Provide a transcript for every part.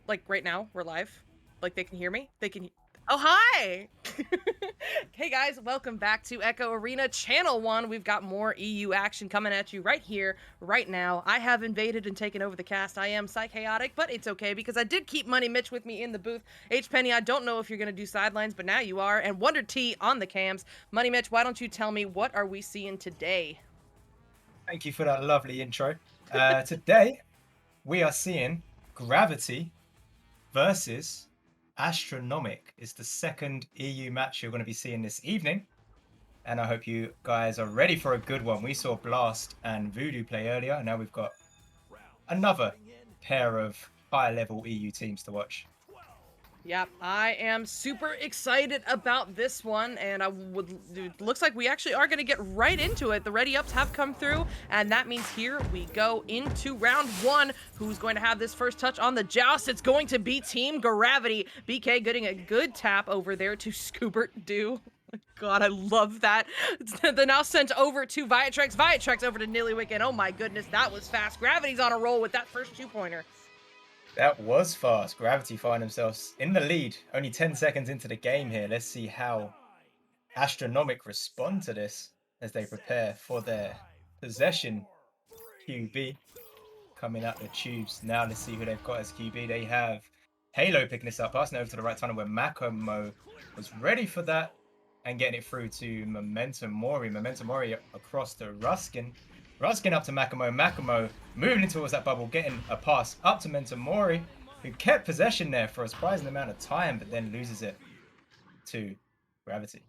Like right now, we're live. Like they can hear me. They can. Oh, hi! Hey guys, welcome back to Echo Arena Channel 1. We've got more EU action coming at you right here, right now. I have invaded and taken over the cast. I am Psychaotic, but it's okay because I did keep Money Mitch with me in the booth. H Penny, I don't know if you're going to do sidelines, but now you are. And Wonder T on the cams. Money Mitch, why don't you tell me what are we seeing today? Thank you for that lovely intro. Today, we are seeing Gravity versus Astronomic. It's the second EU match you're going to be seeing this evening. And I hope you guys are ready for a good one. We saw Blast and Voodoo play earlier. And now we've got another pair of high-level EU teams to watch. Yep, I am super excited about this one, and it looks like we actually are going to get right into it. The ready-ups have come through, and that means here we go into round one. Who's going to have this first touch on the joust? It's going to be Team Gravity. BK getting a good tap over there to Scoobert Do. God, I love that. They're now sent over to Viatrex. Viatrex over to Nillywick, and oh my goodness, that was fast. Gravity's on a roll with that first 2-pointer. That was fast. Gravity find themselves in the lead. Only 10 seconds into the game here. Let's see how Astronomic respond to this as they prepare for their possession. QB coming out the tubes. Now let's see who they've got as QB. They have Halo picking this up, passing over to the right tunnel where Makomo was ready for that and getting it through to Momentum Mori. Momentum Mori across to Ruskin. Ruskin up to Makomo. Makomo moving in towards that bubble, getting a pass up to Momentum Mori, who kept possession there for a surprising amount of time, but then loses it to Gravity.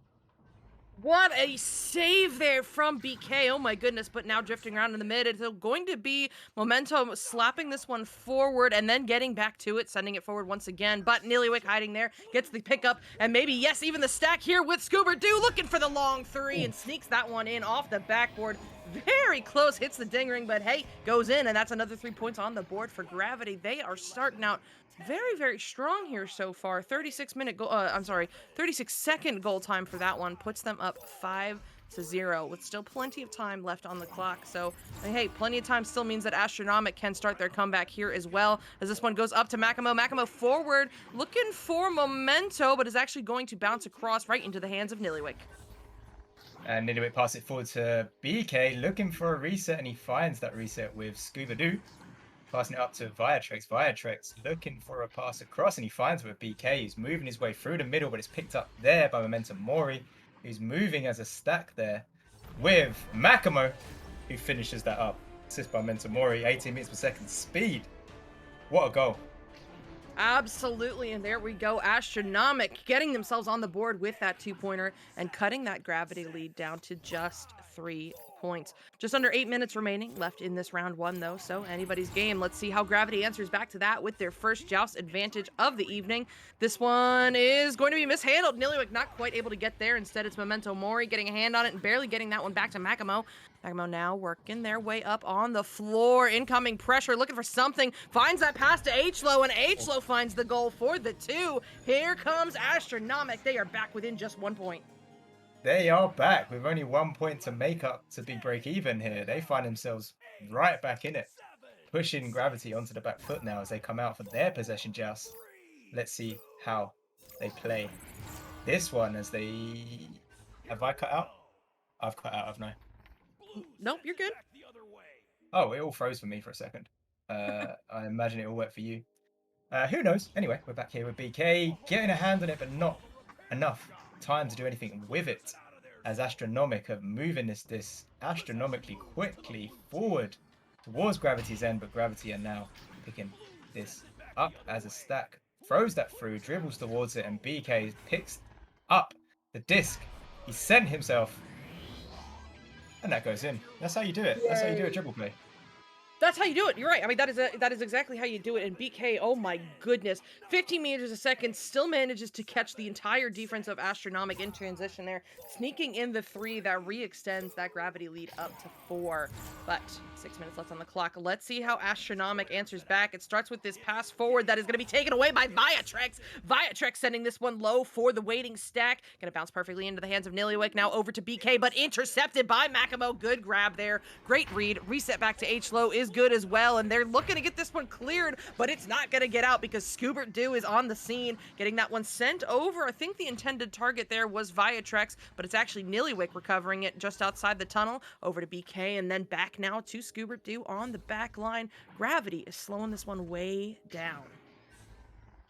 What a save there from BK. Oh my goodness, but now drifting around in the mid. It's going to be Momentum slapping this one forward and then getting back to it, sending it forward once again. But Nillywick hiding there, gets the pickup, and maybe, yes, even the stack here with Scuba Doo looking for the long three and sneaks that one in off the backboard. Very close, hits the ding ring, but hey, goes in, and that's another 3 points on the board for Gravity. They are starting out very, very strong here so far. 36-minute goal, 36-second goal time for that one puts them up 5-0 with still plenty of time left on the clock. So, hey, plenty of time still means that Astronomic can start their comeback here as well, as this one goes up to Makomo. Makomo forward, looking for Memento, but is actually going to bounce across right into the hands of Nillywick. And Nillywick pass it forward to BK, looking for a reset, and he finds that reset with Scuba Doo. Passing it up to Viatrex. Viatrex looking for a pass across, and he finds it with BK. He's moving his way through the middle, but it's picked up there by Momentum Mori, who's moving as a stack there with Makomo, who finishes that up. Assist by Momentum Mori, 18 meters per second speed. What a goal. Absolutely, and there we go. Astronomic getting themselves on the board with that 2-pointer and cutting that Gravity lead down to just 3 points. Just under 8 minutes remaining left in this round 1, though, so anybody's game. Let's see how Gravity answers back to that with their first joust advantage of the evening. This one is going to be mishandled. Nillywick not quite able to get there. Instead, it's Memento Mori getting a hand on it and barely getting that one back to Makomo. Makomo now working their way up on the floor. Incoming pressure, looking for something. Finds that pass to H-Low, and H-Low finds the goal for the 2. Here comes Astronomic. They are back within just 1 point. They are back with only 1 point to make up to be break even here. They find themselves right back in it, pushing Gravity onto the back foot now as they come out for their possession joust. Let's see how they play this one as they... Have I cut out? I've cut out, haven't I? Nope, you're good. Oh, it all froze for me for a second. I imagine it all worked for you. Who knows? Anyway, we're back here with BK, getting a hand on it, but not enough time to do anything with it. As Astronomic are moving this astronomically quickly forward towards Gravity's end, but Gravity are now picking this up as a stack. Throws that through, dribbles towards it, and BK picks up the disc. He sent himself. And that goes in. That's how you do it. Yay. That's how you do a dribble play. That's how you do it. You're right. I mean, that is exactly how you do it. And BK, oh my goodness, 15 meters a second, still manages to catch the entire defense of Astronomic in transition there, sneaking in the 3 that re-extends that Gravity lead up to 4. But 6 minutes left on the clock. Let's see how Astronomic answers back. It starts with this pass forward that is going to be taken away by Viatrex. Viatrex sending this one low for the waiting stack. Going to bounce perfectly into the hands of Nillywick. Now over to BK, but intercepted by Makomo. Good grab there. Great read. Reset back to H-Low is good as well, and they're looking to get this one cleared, but it's not going to get out because Scuba Doo is on the scene, getting that one sent over. I think the intended target there was Viatrex, but it's actually Nillywick recovering it just outside the tunnel. Over to BK, and then back now to Scuba Doo on the back line. Gravity is slowing this one way down.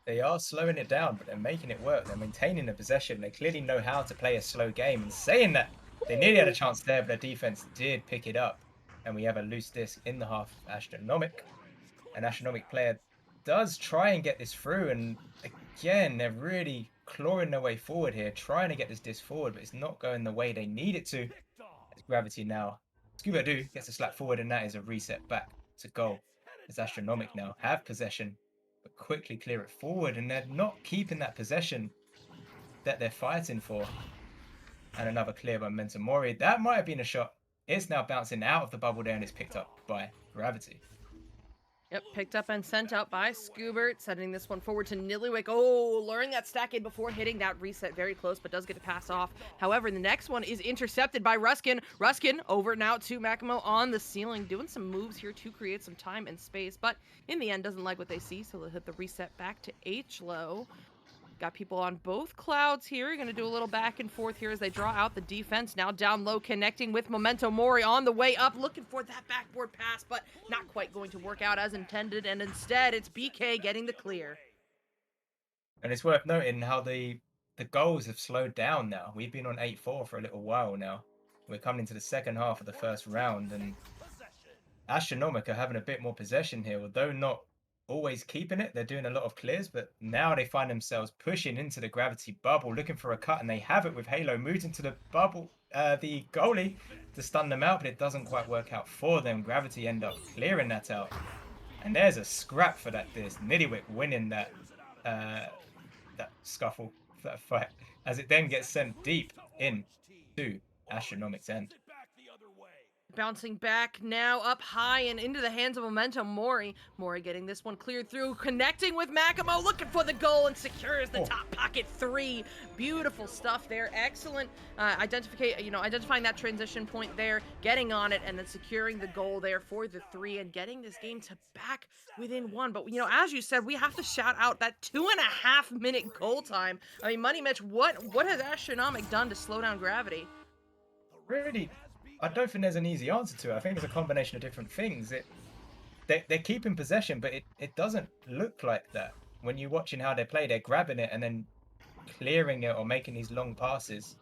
They are slowing it down, but they're making it work. They're maintaining the possession. They clearly know how to play a slow game. And saying that, they nearly had a chance there, but their defense did pick it up. And we have a loose disc in the half of Astronomic. An Astronomic player does try and get this through. And again, they're really clawing their way forward here, trying to get this disc forward, but it's not going the way they need it to. As Gravity now, Scuba Doo gets a slap forward, and that is a reset back to goal. As Astronomic now have possession, but quickly clear it forward, and they're not keeping that possession that they're fighting for. And another clear by Momentum Mori. That might have been a shot. It's now bouncing out of the bubble there, and it's picked up by Gravity. Yep, picked up and sent out by Scoobert, sending this one forward to Nillywick. Oh, luring that stack in before hitting that reset very close, but does get to pass off. However, the next one is intercepted by Ruskin. Ruskin over now to Makimo on the ceiling, doing some moves here to create some time and space, but in the end doesn't like what they see, so they'll hit the reset back to H-Low. Got people on both clouds here. Going to do a little back and forth here as they draw out the defense. Now down low, connecting with Memento Mori on the way up, looking for that backboard pass, but not quite going to work out as intended. And instead, it's BK getting the clear. And it's worth noting how the goals have slowed down now. We've been on 8-4 for a little while now. We're coming into the second half of the first round, and Astronomic are having a bit more possession here, although not always keeping it. They're doing a lot of clears, but now they find themselves pushing into the gravity bubble, looking for a cut, and they have it with Halo. Moves into the bubble, the goalie to stun them out, but it doesn't quite work out for them. Gravity end up clearing that out. And there's a scrap for that disc. Niddywick winning that scuffle, that fight, as it then gets sent deep in to Astronomic's end. Bouncing back now up high and into the hands of Memento Mori. Mori getting this one cleared through, connecting with Makimo, looking for the goal and secures the top pocket 3. Beautiful stuff there. Excellent identifying that transition point there, getting on it, and then securing the goal there for the 3 and getting this game to back within 1. But as you said, we have to shout out that 2.5-minute goal time. I mean, Money Mitch, what has Astronomic done to slow down Gravity? Really, I don't think there's an easy answer to it. I think it's a combination of different things. They're keeping possession, but it doesn't look like that. When you're watching how they play, they're grabbing it and then clearing it or making these long passes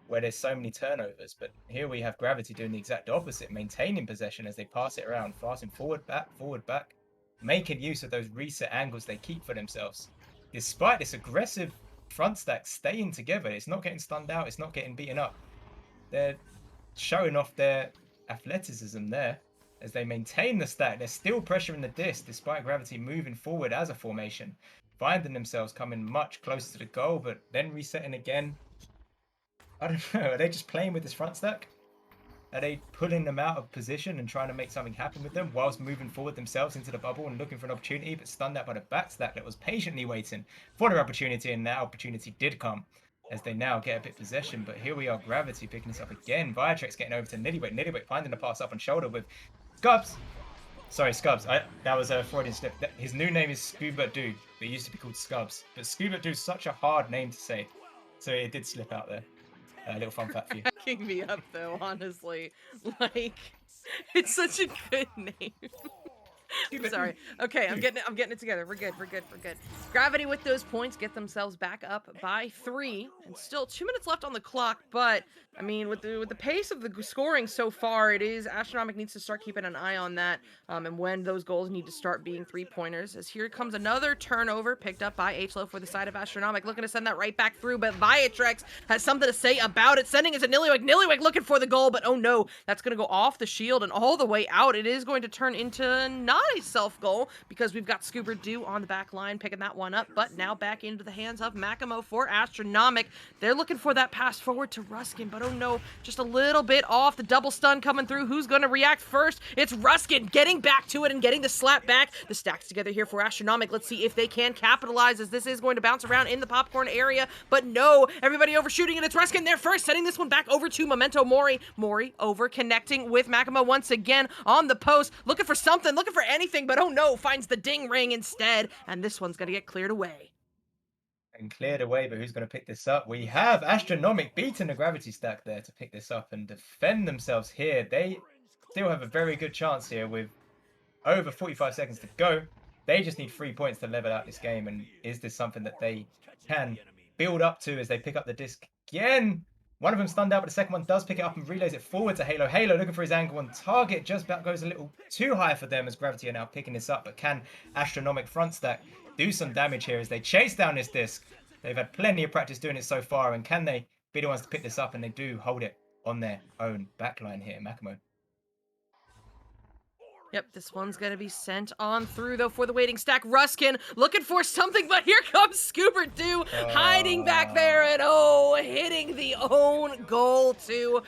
where there's so many turnovers. But here we have Gravity doing the exact opposite, maintaining possession as they pass it around, passing forward, back, making use of those reset angles they keep for themselves. Despite this aggressive front stack staying together, it's not getting stunned out, it's not getting beaten up. They're showing off their athleticism there as they maintain the stack. They're still pressuring the disc despite Gravity moving forward as a formation, finding themselves coming much closer to the goal, but then resetting again. I don't know, are they just playing with this front stack? Are they pulling them out of position and trying to make something happen with them whilst moving forward themselves into the bubble and looking for an opportunity, but stunned out by the back stack that was patiently waiting for their opportunity, and that opportunity did come as they now get a bit of possession. But here we are, Gravity picking this up again. Viatrex getting over to Niddywick. Niddywick finding the pass up on shoulder with Scubs. Sorry, Scubs. That was a Freudian slip. His new name is Scuba Dude, but he used to be called Scubs. But Scuba Dude's such a hard name to say, so it did slip out there. A little fun fact for you. Cracking me up though, honestly. Like, it's such a good name. Sorry. Okay, I'm getting it together. We're good. Gravity with those points get themselves back up by 3, and still 2 minutes left on the clock. But I mean, with the pace of the scoring so far, it is Astronomic needs to start keeping an eye on that, and when those goals need to start being 3-pointers. As here comes another turnover picked up by H-Low for the side of Astronomic, looking to send that right back through. But Viatrex has something to say about it, sending it to Nillywick. Nillywick looking for the goal, but oh no, that's going to go off the shield and all the way out. It is going to turn into not a self-goal because we've got Scuba Doo on the back line picking that one up, but now back into the hands of Makimo for Astronomic. They're looking for that pass forward to Ruskin, but oh no, just a little bit off. The double stun coming through. Who's going to react first? It's Ruskin getting back to it and getting the slap back. The stacks together here for Astronomic. Let's see if they can capitalize, as this is going to bounce around in the popcorn area, but no, everybody overshooting, and it's Ruskin there first, sending this one back over to Memento Mori. Mori over connecting with Makimo once again on the post, looking for something, looking for anything, but oh no, finds the ding ring instead, and this one's going to get cleared away. And cleared away, but who's going to pick this up? We have Astronomic beating the Gravity stack there to pick this up and defend themselves here. They still have a very good chance here with over 45 seconds to go. They just need 3 points to level out this game, and is this something that they can build up to as they pick up the disc again? One of them stunned out, but the second one does pick it up and relays it forward to Halo. Halo looking for his angle on target, just about goes a little too high for them as Gravity are now picking this up, but can Astronomic front stack do some damage here as they chase down this disc? They've had plenty of practice doing it so far, and can they be the ones to pick this up? And they do hold it on their own backline here, Makimo. Yep, this one's gonna be sent on through though for the waiting stack. Ruskin looking for something, but here comes Scoober Doo hiding back there and hitting the own goal to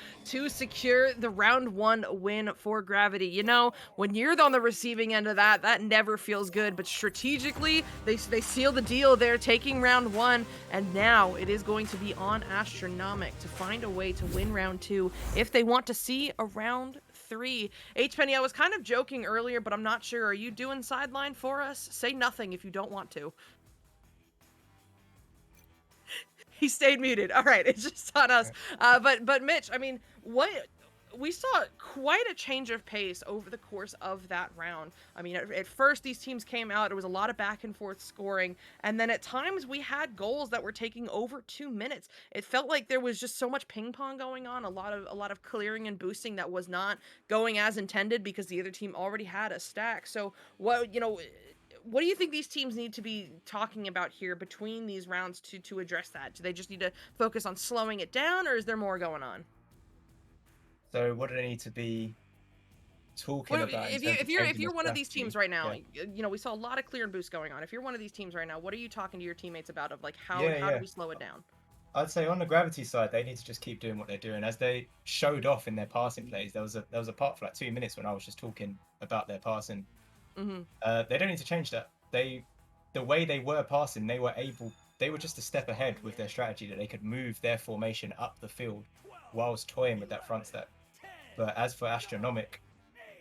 secure the round 1 win for Gravity. You know, when you're on the receiving end of that, that never feels good. But strategically, they seal the deal there, taking round 1, and now it is going to be on Astronomic to find a way to win round 2 if they want to see a round 3. H Penny, I was kind of joking earlier, but I'm not sure. Are you doing sideline for us? Say nothing if you don't want to. He stayed muted. All right, it's just on us. But Mitch, I mean, what we saw quite a change of pace over the course of that round. I mean, at first these teams came out, it was a lot of back and forth scoring, and then at times we had goals that were taking over 2 minutes. It felt like there was just so much ping pong going on, a lot of clearing and boosting that was not going as intended because the other team already had a stack. So what do you think these teams need to be talking about here between these rounds to address that? Do they just need to focus on slowing it down, or is there more going on? So what do they need to be talking Well, about in if you terms of if you're if changing the you're one of these teams strategy? right now, Yeah. we saw a lot of clear and boost going on. If you're one of these teams right now, what are you talking to your teammates about of like Yeah, how do yeah. we slow it down? I'd say on the Gravity side, they need to just keep doing what they're doing. As they showed off in their passing plays, there was a part for like 2 minutes when I was just talking about their passing. Hmm. They don't need to change that. The way they were passing, they were just a step ahead with their strategy that they could move their formation up the field whilst toying with that front step. But as for Astronomic,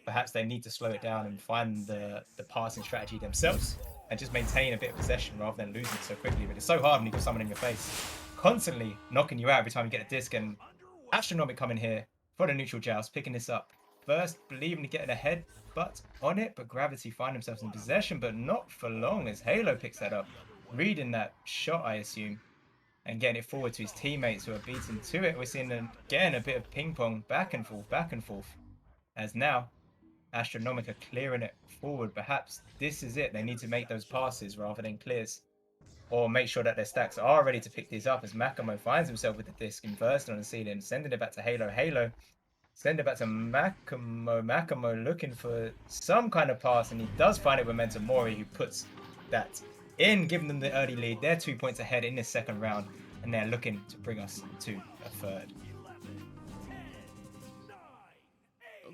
perhaps they need to slow it down and find the passing strategy themselves and just maintain a bit of possession rather than losing it so quickly. But it's so hard when you've got someone in your face constantly knocking you out every time you get a disc. And Astronomic coming here for the neutral joust, picking this up. First, believing to getting ahead, but on it. But Gravity find themselves in possession, but not for long as Halo picks that up. Reading that shot, I assume, and getting it forward to his teammates who are beaten to it. We're seeing again a bit of ping pong back and forth, back and forth. As now Astronomic are clearing it forward. Perhaps this is it. They need to make those passes rather than clears. Or make sure that their stacks are ready to pick these up as Makamo finds himself with the disc inversed on the ceiling, sending it back to Halo. Halo send it back to Makamo. Makamo looking for some kind of pass, and he does find it with Mentamori, who puts that in, giving them the early lead. They're 2 points ahead in this second round, and they're looking to bring us to a third.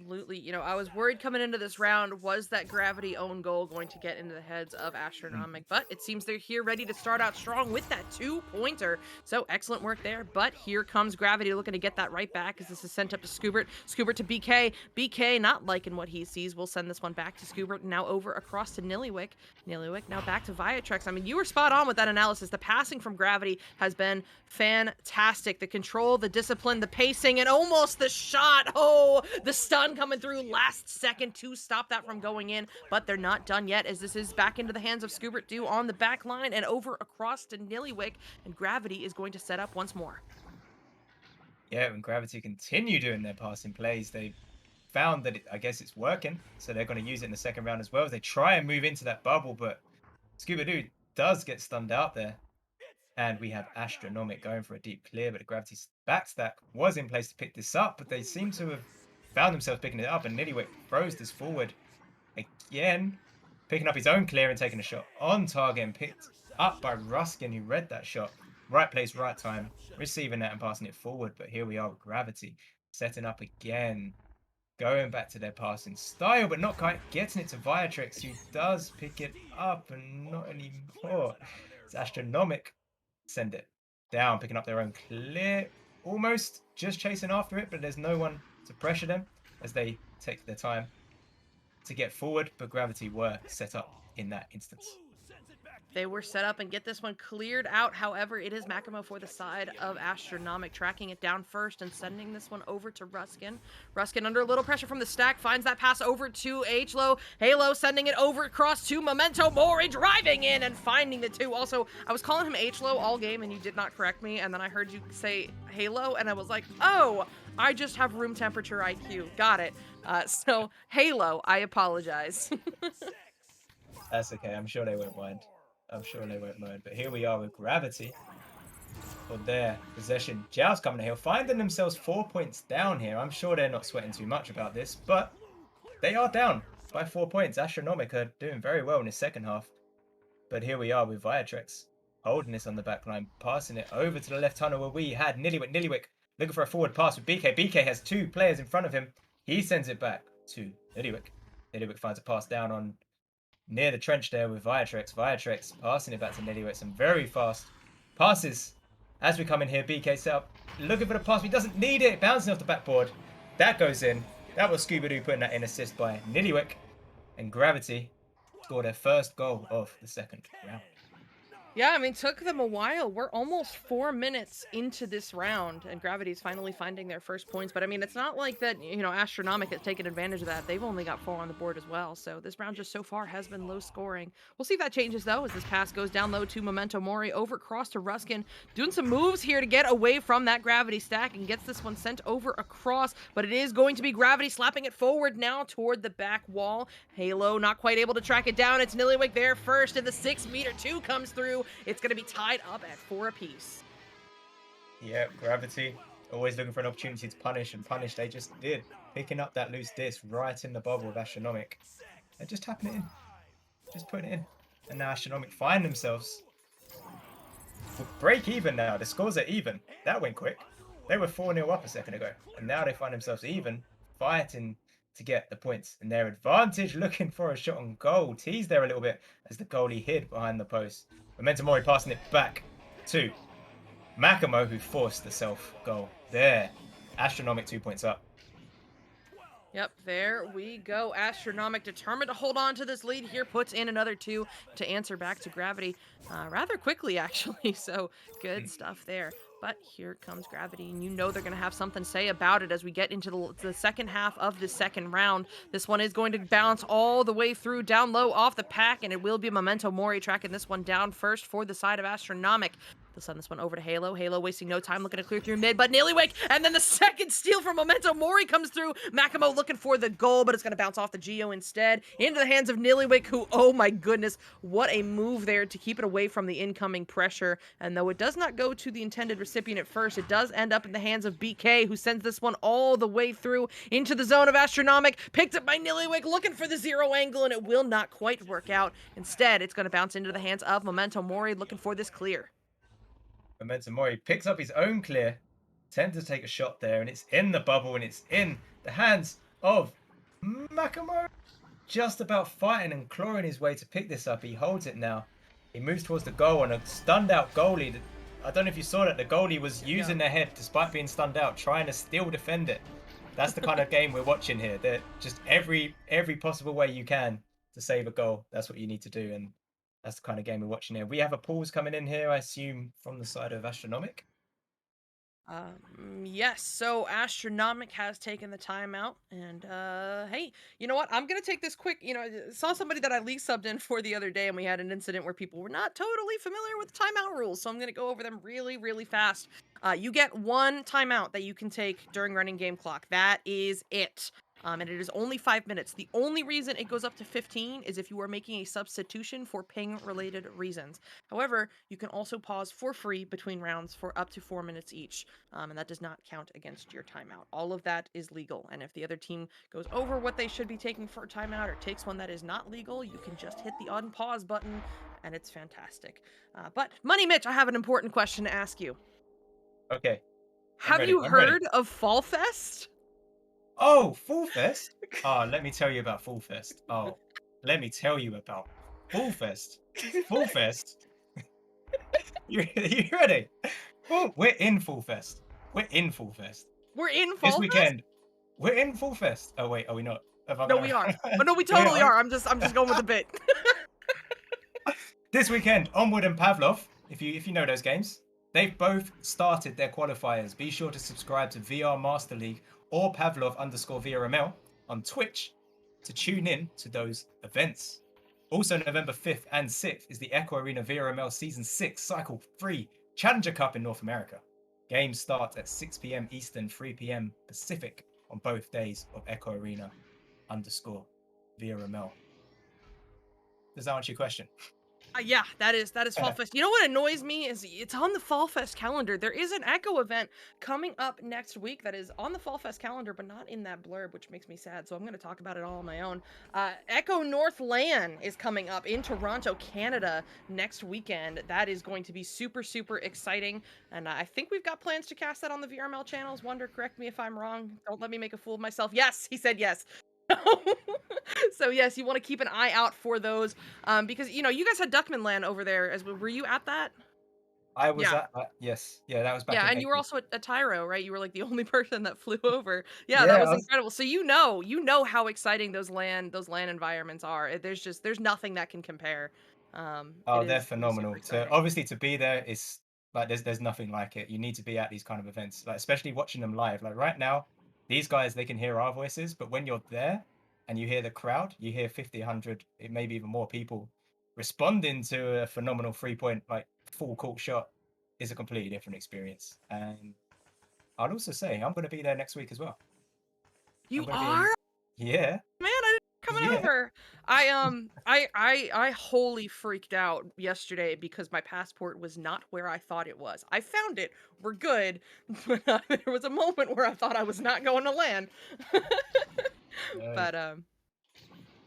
Absolutely. I was worried coming into this round, was that Gravity own goal going to get into the heads of Astronomic? But it seems they're here ready to start out strong with that 2-pointer. So excellent work there. But here comes Gravity looking to get that right back as this is sent up to Scoobert. Scoobert to BK. BK not liking what he sees. We'll send this one back to Scoobert. Now over across to Nillywick. Nillywick now back to Viatrex. I mean, you were spot on with that analysis. The passing from Gravity has been fantastic. The control, the discipline, the pacing, and almost the shot. Oh, the stun coming through last second to stop that from going in, but they're not done yet as this is back into the hands of Scoobert Doo on the back line and over across to Nillywick, and Gravity is going to set up once more. Yeah, when Gravity continue doing their passing plays, they found that I guess it's working, so they're going to use it in the second round as well as they try and move into that bubble. But Scuba Doo does get stunned out there, and we have Astronomic going for a deep clear, but the Gravity backstack was in place to pick this up, but they seem to have found themselves picking it up, and Nittywick throws this forward again, picking up his own clear and taking a shot on target, and picked up by Ruskin, who read that shot. Right place, right time, receiving that and passing it forward. But here we are with Gravity setting up again, going back to their passing style, but not quite getting it to Viatrix, who does pick it up and not anymore. It's Astronomic send it down, picking up their own clear, almost just chasing after it, but there's no one to pressure them as they take their time to get forward. But Gravity were set up in that instance. They were set up and get this one cleared out. However, it is Makamo for the side of Astronomic, tracking it down first and sending this one over to Ruskin. Ruskin under a little pressure from the stack, finds that pass over to Halo. Halo sending it over across to Memento Mori, driving in and finding the two. Also, I was calling him Halo all game and you did not correct me, and then I heard you say Halo and I was like, oh, I just have room temperature IQ. Got it. So, Halo, I apologize. That's okay. I'm sure they won't mind. I'm sure they won't mind. But here we are with Gravity for their possession. Joust coming to here, finding themselves 4 points down here. I'm sure they're not sweating too much about this, but they are down by 4 points. Astronomic are doing very well in the second half. But here we are with Viatrex holding this on the back line, passing it over to the left tunnel where we had Nillywick. Nillywick looking for a forward pass with BK. BK has 2 players in front of him. He sends it back to Nillywick. Nillywick finds a pass down on near the trench there with Viatrex. Viatrex passing it back to Nillywick. Some very fast passes as we come in here. BK set up, looking for the pass, but he doesn't need it. Bouncing off the backboard. That goes in. That was Scooby-Doo putting that in, assist by Nillywick. And Gravity score their first goal of the second round. Yeah, I mean, took them a while. We're almost 4 minutes into this round, and Gravity's finally finding their first points. But I mean, it's not like that, you know, Astronomic has taken advantage of that. They've only got 4 on the board as well. So this round just so far has been low scoring. We'll see if that changes, though, as this pass goes down low to Memento Mori, over across to Ruskin, doing some moves here to get away from that Gravity stack and gets this one sent over across. But it is going to be Gravity slapping it forward now toward the back wall. Halo not quite able to track it down. It's Nillywick there first, and the 6-meter 2 comes through. It's going to be tied up at 4 apiece. Yeah, Gravity always looking for an opportunity to punish, and punish they just did. Picking up that loose disc right in the bubble of Astronomic and just tapping it in. Just putting it in. And now Astronomic find themselves break even now. The scores are even. That went quick. They were 4-0 up a second ago. And now they find themselves even, fighting to get the points. And their advantage, looking for a shot on goal. Teased there a little bit as the goalie hid behind the post. Memento Mori passing it back to Makamo, who forced the self-goal there. Astronomic 2 points up. Yep, there we go. Astronomic determined to hold on to this lead here, puts in another 2 to answer back to Gravity rather quickly, actually. So good stuff there. But here comes Gravity, and you know they're going to have something to say about it as we get into the second half of the second round. This one is going to bounce all the way through down low off the pack, and it will be Memento Mori tracking this one down first for the side of Astronomic. They'll send this one over to Halo. Halo wasting no time looking to clear through mid, but Nillywick, and then the second steal from Memento Mori comes through. Makamo looking for the goal, but it's going to bounce off the Geo instead. Into the hands of Nillywick, who, oh my goodness, what a move there to keep it away from the incoming pressure. And though it does not go to the intended recipient at first, it does end up in the hands of BK, who sends this one all the way through into the zone of Astronomic. Picked up by Nillywick, looking for the 0 angle, and it will not quite work out. Instead, it's going to bounce into the hands of Memento Mori, looking for this clear. Memento Mori picks up his own clear, tends to take a shot there, and it's in the bubble, and it's in the hands of Makamo. Just about fighting and clawing his way to pick this up. He holds it now. He moves towards the goal, and a stunned out goalie. I don't know if you saw that. The goalie was using their head, despite being stunned out, trying to still defend it. That's the kind of game we're watching here. That just every possible way you can to save a goal. That's what you need to do, and that's the kind of game we're watching here. We have a pause coming in here, I assume, from the side of Astronomic. Yes, so Astronomic has taken the timeout, and hey, you know what, I'm gonna take this quick, saw somebody that I league subbed in for the other day, and we had an incident where people were not totally familiar with timeout rules, so I'm gonna go over them really fast. You get 1 timeout that you can take during running game clock. That is it. And it is only 5 minutes. The only reason it goes up to 15 is if you are making a substitution for ping-related reasons. However, you can also pause for free between rounds for up to 4 minutes each, and that does not count against your timeout. All of that is legal, and if the other team goes over what they should be taking for a timeout or takes one that is not legal, you can just hit the unpause button, and it's fantastic. But, Money Mitch, I have an important question to ask you. Okay. Have you heard of Fall Fest? Oh, Fall Fest? Oh, let me tell you about Fall Fest. Oh, let me tell you about Fall Fest. Fall Fest. You ready? We're in Fall Fest. We're in Fall Fest. We're in Fall This Fest? weekend. We're in Fall Fest. Oh wait, are we not? No, we are. Oh no, we totally are. I'm just going with the bit. This weekend, Onward and Pavlov, if you know those games, they've both started their qualifiers. Be sure to subscribe to VR Master League or Pavlov_VRML on Twitch to tune in to those events. Also, November 5th and 6th is the Echo Arena VRML Season 6 Cycle 3 Challenger Cup in North America. Games start at 6 p.m. Eastern, 3 p.m. Pacific on both days of Echo Arena _VRML. Does that answer your question? Yeah, that is Fall Fest. You know what annoys me is it's on the Fall Fest calendar. There is an Echo event coming up next week that is on the Fall Fest calendar, but not in that blurb, which makes me sad. So I'm going to talk about it all on my own. Echo Northland is coming up in Toronto, Canada next weekend. That is going to be super, super exciting. And I think we've got plans to cast that on the VRML channels. Wonder, correct me if I'm wrong. Don't let me make a fool of myself. Yes, he said yes. So yes, you want to keep an eye out for those. Because you guys had Duckman Land over there as well. Were you at that? I was Yeah. at that. Yes. Yeah, that was back Yeah, in and you were April. also at Tyro, right? You were like the only person that flew over. Yeah, that Yeah, was incredible. So you know how exciting those land environments are. There's nothing that can compare. It oh, they're is super phenomenal. To exciting. obviously to be there is like there's nothing like it. You need to be at these kind of events, like especially watching them live. Like right now, these guys they can hear our voices, but when you're there and you hear the crowd, you hear 50, 100, it maybe even more people responding to a phenomenal 3 point like full court shot is a completely different experience. And I'd also say I'm going to be there next week as well. I'm You going to be are? in. Yeah, Man, I didn't coming yeah. over. I wholly freaked out yesterday because my passport was not where I thought it was. I found it. We're good. But there was a moment where I thought I was not going to land. No. But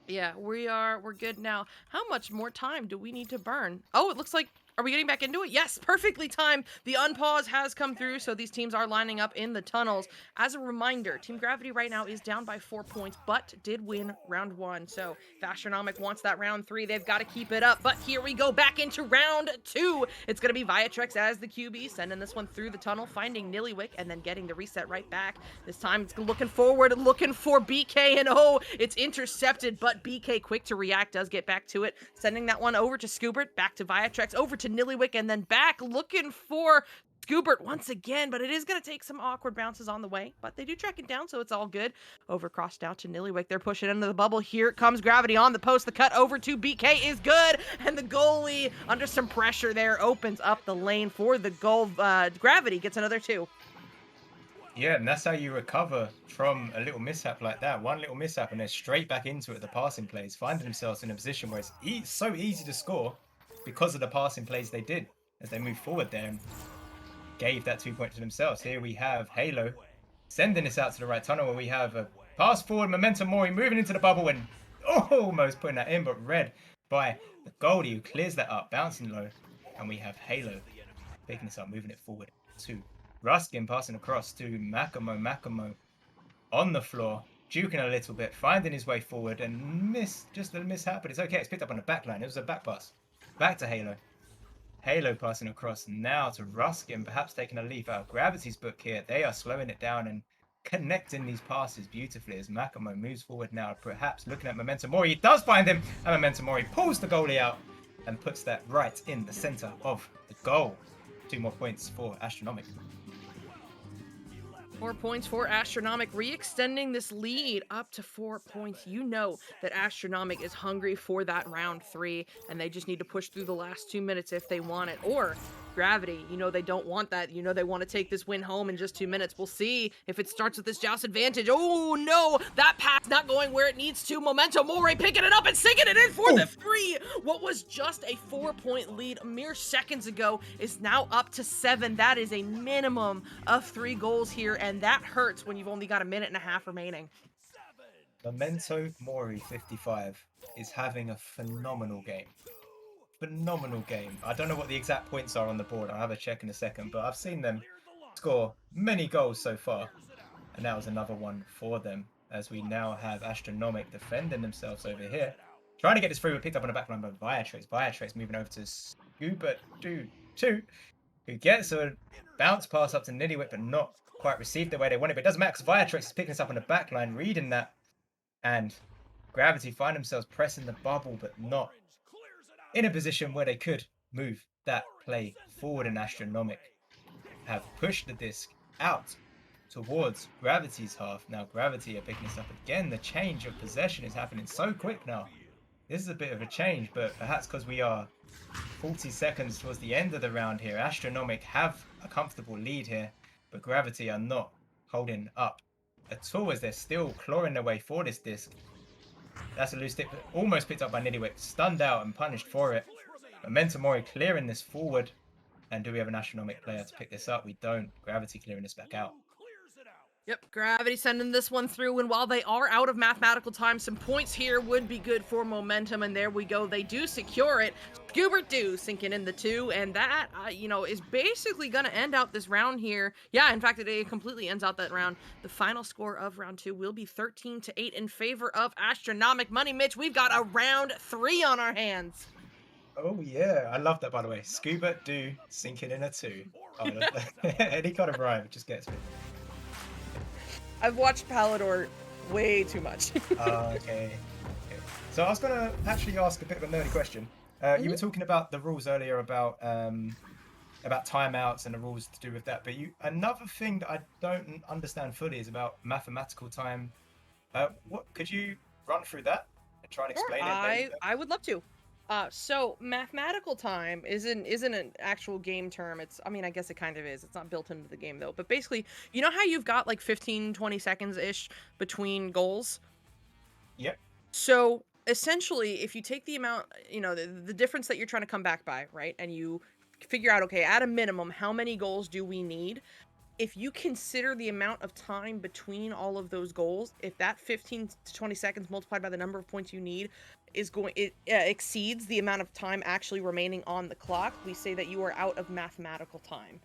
yeah, we're good now. How much more time do we need to burn? Oh, it looks like are we getting back into it? Yes, perfectly timed. The unpause has come through, so these teams are lining up in the tunnels. As a reminder, Team Gravity right now is down by 4 points, but did win round 1. So if Astronomic wants that round 3, they've got to keep it up. But here we go back into round 2. It's going to be Viatrex as the QB, sending this one through the tunnel, finding Nillywick, and then getting the reset right back. This time it's looking forward, looking for BK, and oh, it's intercepted, but BK quick to react, does get back to it, sending that one over to Scoobert, back to Viatrex, over to Nillywick, and then back looking for Scoobert once again, but it is going to take some awkward bounces on the way, but they do track it down, so it's all good. Overcross down to Nillywick. They're pushing into the bubble. Here comes Gravity on the post. The cut over to BK is good, and the goalie, under some pressure there, opens up the lane for the goal. Gravity gets another 2. Yeah, and that's how you recover from a little mishap like that. One little mishap, and they're straight back into it. The passing plays, finding themselves in a position where it's so easy to score because of the passing plays they did as they moved forward there and gave that 2 point to themselves. Here we have Halo sending this out to the right tunnel, where we have a pass forward, Momentum Mori moving into the bubble and almost putting that in, but read by the goalie who clears that up, bouncing low. And we have Halo picking this up, moving it forward to Ruskin, passing across to Makamo. Makamo on the floor, juking a little bit, finding his way forward and just a mishap, but it's okay. It's picked up on the back line. It was a back pass. Back to Halo. Halo passing across now to Ruskin, perhaps taking a leaf out of Gravity's book here. They are slowing it down and connecting these passes beautifully as Makamo moves forward now, perhaps looking at Momentum Mori. He does find him, and Momentum Mori pulls the goalie out and puts that right in the center of the goal. 2 more points for Astronomic. 4 points for Astronomic, re-extending this lead up to 4 points. You know that Astronomic is hungry for that round 3, and they just need to push through the last 2 minutes if they want it. Or Gravity, they don't want that. They want to take this win home in just 2 minutes. We'll see if it starts with this Joust advantage. Oh no, that pass not going where it needs to. Momentum Mori picking it up and sinking it in for the 3. What was just a 4-point lead mere seconds ago is now up to 7. That is a minimum of 3 goals here, and that hurts when you've only got a minute and a half remaining. Memento Mori 55 is having a phenomenal game. Phenomenal game. I don't know what the exact points are on the board. I'll have a check in a second, but I've seen them score many goals so far. And that was another one for them, as we now have Astronomic defending themselves over here. Trying to get this through, but picked up on the back line by Viatrex. Viatrex moving over to Scuba 2, who gets a bounce pass up to Nitty but not quite received the way they wanted. But it doesn't matter because Viatrex is picking this up on the back line, reading that. And Gravity find themselves pressing the bubble, but not in a position where they could move that play forward. And Astronomic have pushed the disc out towards Gravity's half. Now Gravity are picking this up again. The change of possession is happening so quick now. This is a bit of a change, but perhaps because we are 40 seconds towards the end of the round here, Astronomic have a comfortable lead here, but Gravity are not holding up at all as they're still clawing their way for this disc. That's a loose stick, almost picked up by Nittywick, stunned out and punished for it. Momentum Mori clearing this forward. And do we have an Astronomic player to pick this up? We don't. Gravity clearing this back out. Yep, Gravity sending this one through, and while they are out of mathematical time, some points here would be good for momentum, and there we go. They do secure it. Scoobert do sinking in the 2, and that, is basically going to end out this round here. Yeah, in fact, it completely ends out that round. The final score of round 2 will be 13-8 in favor of Astronomic. Money Mitch, we've got a round 3 on our hands. Oh, yeah. I love that, by the way. Scuba do sinking in a 2. Oh, any kind of rhyme just gets me. I've watched Palador way too much. Okay. So I was going to actually ask a bit of a nerdy question. You were talking about the rules earlier about timeouts and the rules to do with that. But another thing that I don't understand fully is about mathematical time. What could you run through that and try and explain it? I would love to. So mathematical time isn't an actual game term. I guess it kind of is. It's not built into the game though. But basically, you know how you've got like 15, 20 seconds ish between goals? Yep. So essentially, if you take the amount, the difference that you're trying to come back by, right? And you figure out, okay, at a minimum, how many goals do we need? If you consider the amount of time between all of those goals, if that 15 to 20 seconds multiplied by the number of points you need exceeds the amount of time actually remaining on the clock, we say that you are out of mathematical time.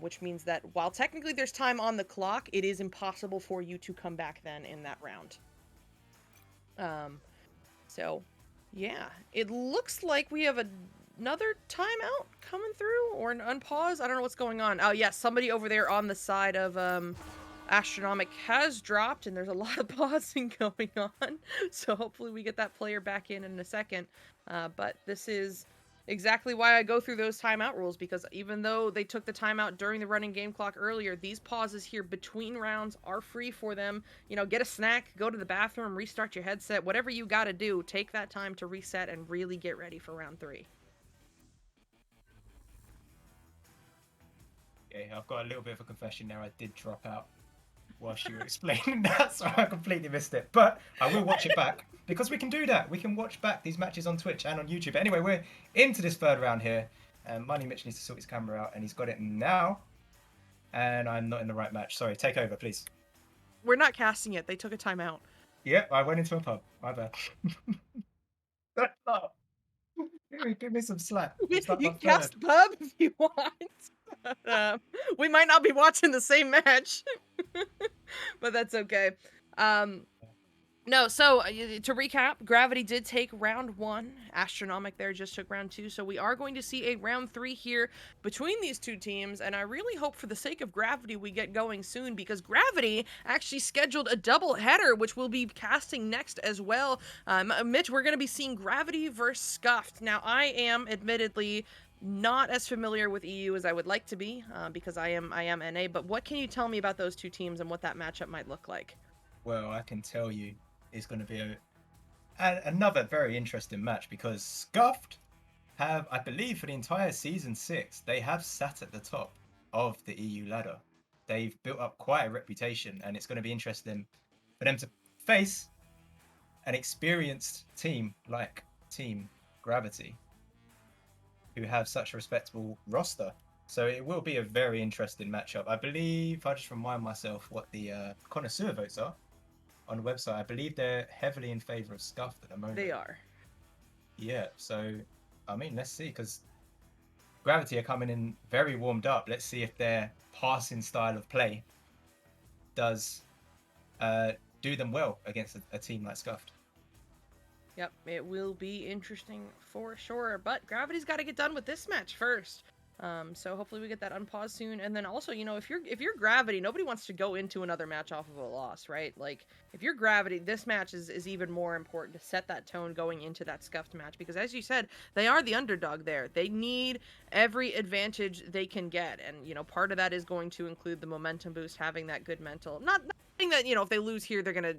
Which means that while technically there's time on the clock, it is impossible for you to come back then in that round. So yeah, it looks like we have another timeout coming through, or an unpause. I don't know what's going on. Oh yeah, somebody over there on the side of Astronomic has dropped, and there's a lot of pausing going on. So hopefully we get that player back in a second. But this is exactly why I go through those timeout rules, because even though they took the timeout during the running game clock earlier, these pauses here between rounds are free for them. Get a snack, go to the bathroom, restart your headset, whatever you got to do, take that time to reset and really get ready for round 3. Okay, I've got a little bit of a confession there. I did drop out whilst you were explaining that, so I completely missed it. But I will watch it back, because we can do that. We can watch back these matches on Twitch and on YouTube. But anyway, we're into this third round here. And Money Mitch needs to sort his camera out, and he's got it now. And I'm not in the right match. Sorry, take over, please. We're not casting it. They took a timeout. Yep, I went into a pub. My bad. Oh, give me some slack. You can cast pub if you want. We might not be watching the same match, but that's okay. No, so to recap, Gravity did take round 1. Astronomic there just took round 2. So we are going to see a round 3 here between these two teams. And I really hope, for the sake of Gravity, we get going soon, because Gravity actually scheduled a double header, which we'll be casting next as well. Mitch, we're going to be seeing Gravity versus Scuffed. Now, I am admittedly not as familiar with EU as I would like to be, because I am NA. But what can you tell me about those two teams and what that matchup might look like? Well, I can tell you it's going to be another very interesting match, because Scuffed have, I believe, for the entire season 6, they have sat at the top of the EU ladder. They've built up quite a reputation, and it's going to be interesting for them to face an experienced team like Team Gravity, who have such a respectable roster. So it will be a very interesting matchup. I believe, if I just remind myself what the connoisseur votes are on the website, I believe they're heavily in favor of Scuffed at the moment. They are. Yeah, so, I mean, let's see, because Gravity are coming in very warmed up. Let's see if their passing style of play does do them well against a team like Scuffed. Yep, it will be interesting for sure. But Gravity's got to get done with this match first. So hopefully we get that unpause soon. And then also, if you're Gravity, nobody wants to go into another match off of a loss, right? Like, if you're Gravity, this match is even more important to set that tone going into that Scuffed match, because as you said, they are the underdog there. They need every advantage they can get, and part of that is going to include the momentum boost, having that good mental. Not saying that if they lose here they're gonna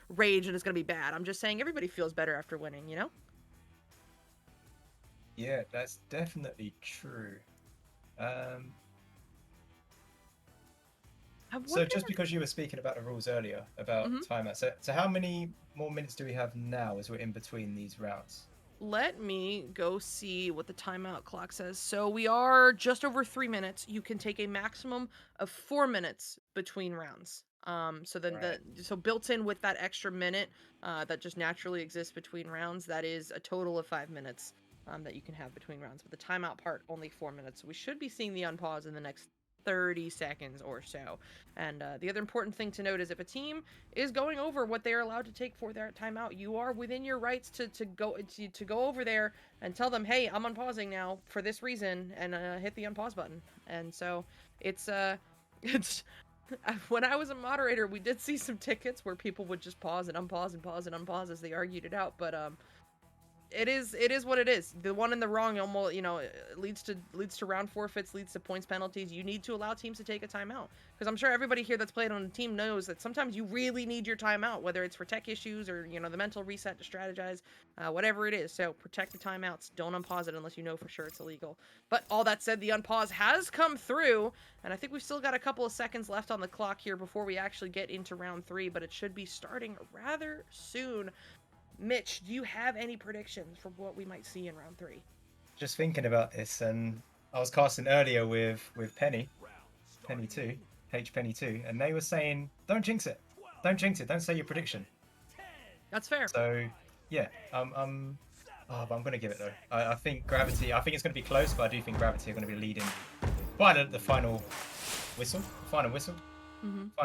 rage and it's gonna be bad. I'm just saying everybody feels better after winning. Yeah, that's definitely true. So just because you were speaking about the rules earlier about timeout, so how many more minutes do we have now as we're in between these rounds? Let me go see what the timeout clock says. So we are just over 3 minutes. You can take a maximum of 4 minutes between rounds. So then Right. so built in with that extra minute, that just naturally exists between rounds, that is a total of 5 minutes, that you can have between rounds. But the timeout part only 4 minutes. So we should be seeing the unpause in the next 30 seconds or so. And the other important thing to note is if a team is going over what they are allowed to take for their timeout, you are within your rights to go over there and tell them, hey, I'm unpausing now for this reason, and hit the unpause button. And so it's it's when I was a moderator, we did see some tickets where people would just pause and unpause and pause and unpause as they argued it out. But it is what it is. The one in the wrong almost, leads to round forfeits, leads to points penalties. You need to allow teams to take a timeout, because I'm sure everybody here that's played on a team knows that sometimes you really need your timeout, whether it's for tech issues or the mental reset to strategize, whatever it is. So protect the timeouts. Don't unpause it unless you know for sure it's illegal. But all that said, the unpause has come through, and I think we've still got a couple of seconds left on the clock here before we actually get into round 3, but it should be starting rather soon. Mitch, do you have any predictions for what we might see in round 3? Just thinking about this, and I was casting earlier with Penny 2, Penny 2, and they were saying, don't jinx it. Don't jinx it. Don't say your prediction. That's fair. So, yeah, but I'm going to give it, though. I think Gravity, I think it's going to be close, but I do think Gravity are going to be leading by the final whistle, final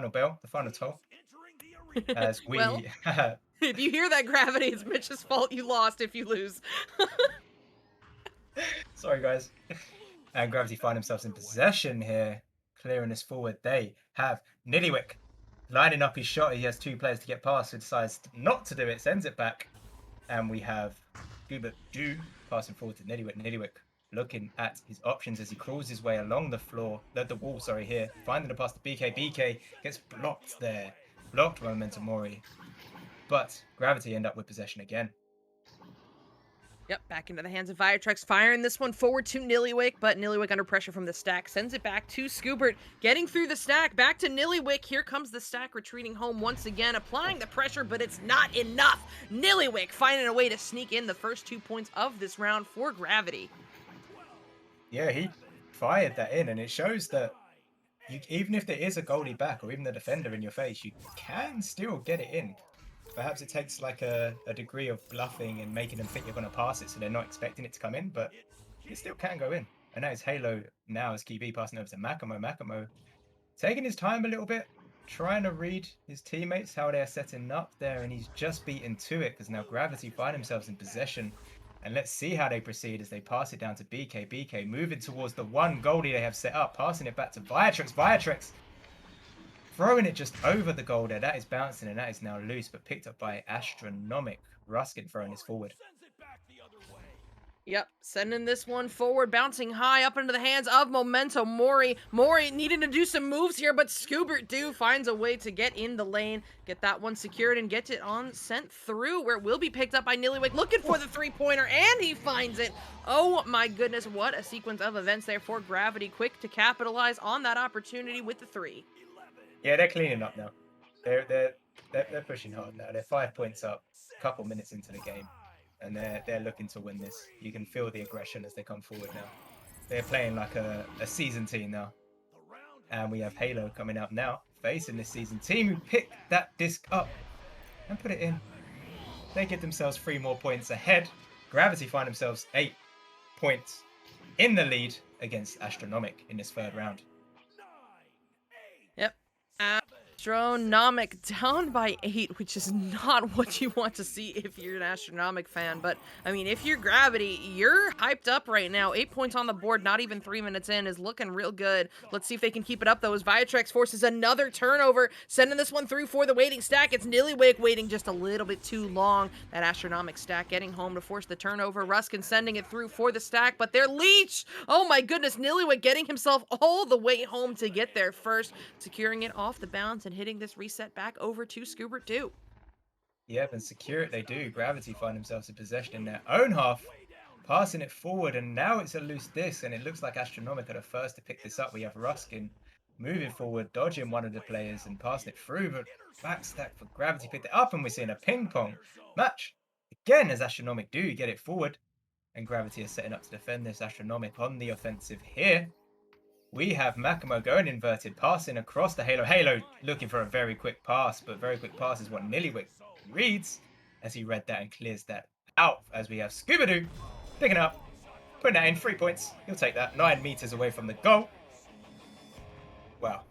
bell, the final toll. As Well, we, if you hear that, Gravity, it's Mitch's fault you lost if you lose. sorry guys, and Gravity find themselves in possession here, clearing this forward. They have Nillywick lining up his shot. He has two players to get past, who decides not to do it, sends it back, and we have Gubert Do passing forward to Nillywick. Nillywick looking at his options as he crawls his way along the wall, sorry, here, finding the pass to BK. BK gets blocked there, blocked by Momentum Mori, but Gravity end up with possession again. Yep, back into the hands of Viatrex, firing this one forward to Nillywick, but Nillywick under pressure from the stack sends it back to Scoobert, getting through the stack, back to Nillywick. Here comes the stack retreating home once again, applying the pressure, but it's not enough. Nillywick finding a way to sneak in the first 2 points of this round for Gravity. Yeah, he fired that in, and it shows that even if there is a goalie back or even the defender in your face, you can still get it in. Perhaps it takes like a degree of bluffing and making them think you're going to pass it so they're not expecting it to come in, but it still can go in. And that is Halo now as QB passing over to Makamo. Makamo taking his time a little bit, trying to read his teammates, how they're setting up there, and he's just beaten to it because now Gravity find themselves in possession. And let's see how they proceed as they pass it down to BK. BK moving towards the one goalie they have set up, passing it back to Viatrex. Viatrex throwing it just over the goal there. That is bouncing and that is now loose, but picked up by Astronomic. Ruskin throwing this forward. Yep, sending this one forward, bouncing high up into the hands of Memento Mori. Mori needing to do some moves here, but Scoobert Do finds a way to get in the lane, get that one secured, and get it sent through where it will be picked up by Nillywick, looking for the three-pointer, and he finds it. Oh my goodness, what a sequence of events there for Gravity, quick to capitalize on that opportunity with the 3. Yeah, they're cleaning up now. They're pushing hard now. They're 5 points up, a couple minutes into the game, and they're looking to win this. You can feel the aggression as they come forward now. They're playing like a seasoned team now. And we have Halo coming out now, facing this seasoned team who picked that disc up and put it in. They get themselves 3 more points ahead. Gravity find themselves 8 points in the lead against Astronomic in this 3rd round. Yep. Astronomic down by 8, which is not what you want to see if you're an Astronomic fan. But, I mean, if you're Gravity, you're hyped up right now. 8 points on the board, not even 3 minutes in, is looking real good. Let's see if they can keep it up, though, as Viatrex forces another turnover, sending this one through for the waiting stack. It's Nillywick waiting just a little bit too long. That Astronomic stack getting home to force the turnover. Ruskin sending it through for the stack, but they're leech. Oh, my goodness. Nillywick getting himself all the way home to get there first, securing it off the bounce and hitting this reset back over to Scoobert Do. Yep, and secure it they do. Gravity find themselves in possession in their own half, passing it forward, and now it's a loose disc, and it looks like Astronomic are the first to pick this up. We have Ruskin moving forward, dodging one of the players and passing it through, but backstack for Gravity picked it up, and we're seeing a ping-pong match again as Astronomic do get it forward. And Gravity is setting up to defend this. Astronomic on the offensive here. We have Makimo going inverted, passing across the Halo. Halo looking for a very quick pass, but very quick pass is what Nillywick reads as he read that and clears that out. As we have Scooby-Doo picking up, putting that in 3 points. He'll take that 9 meters away from the goal. Wow.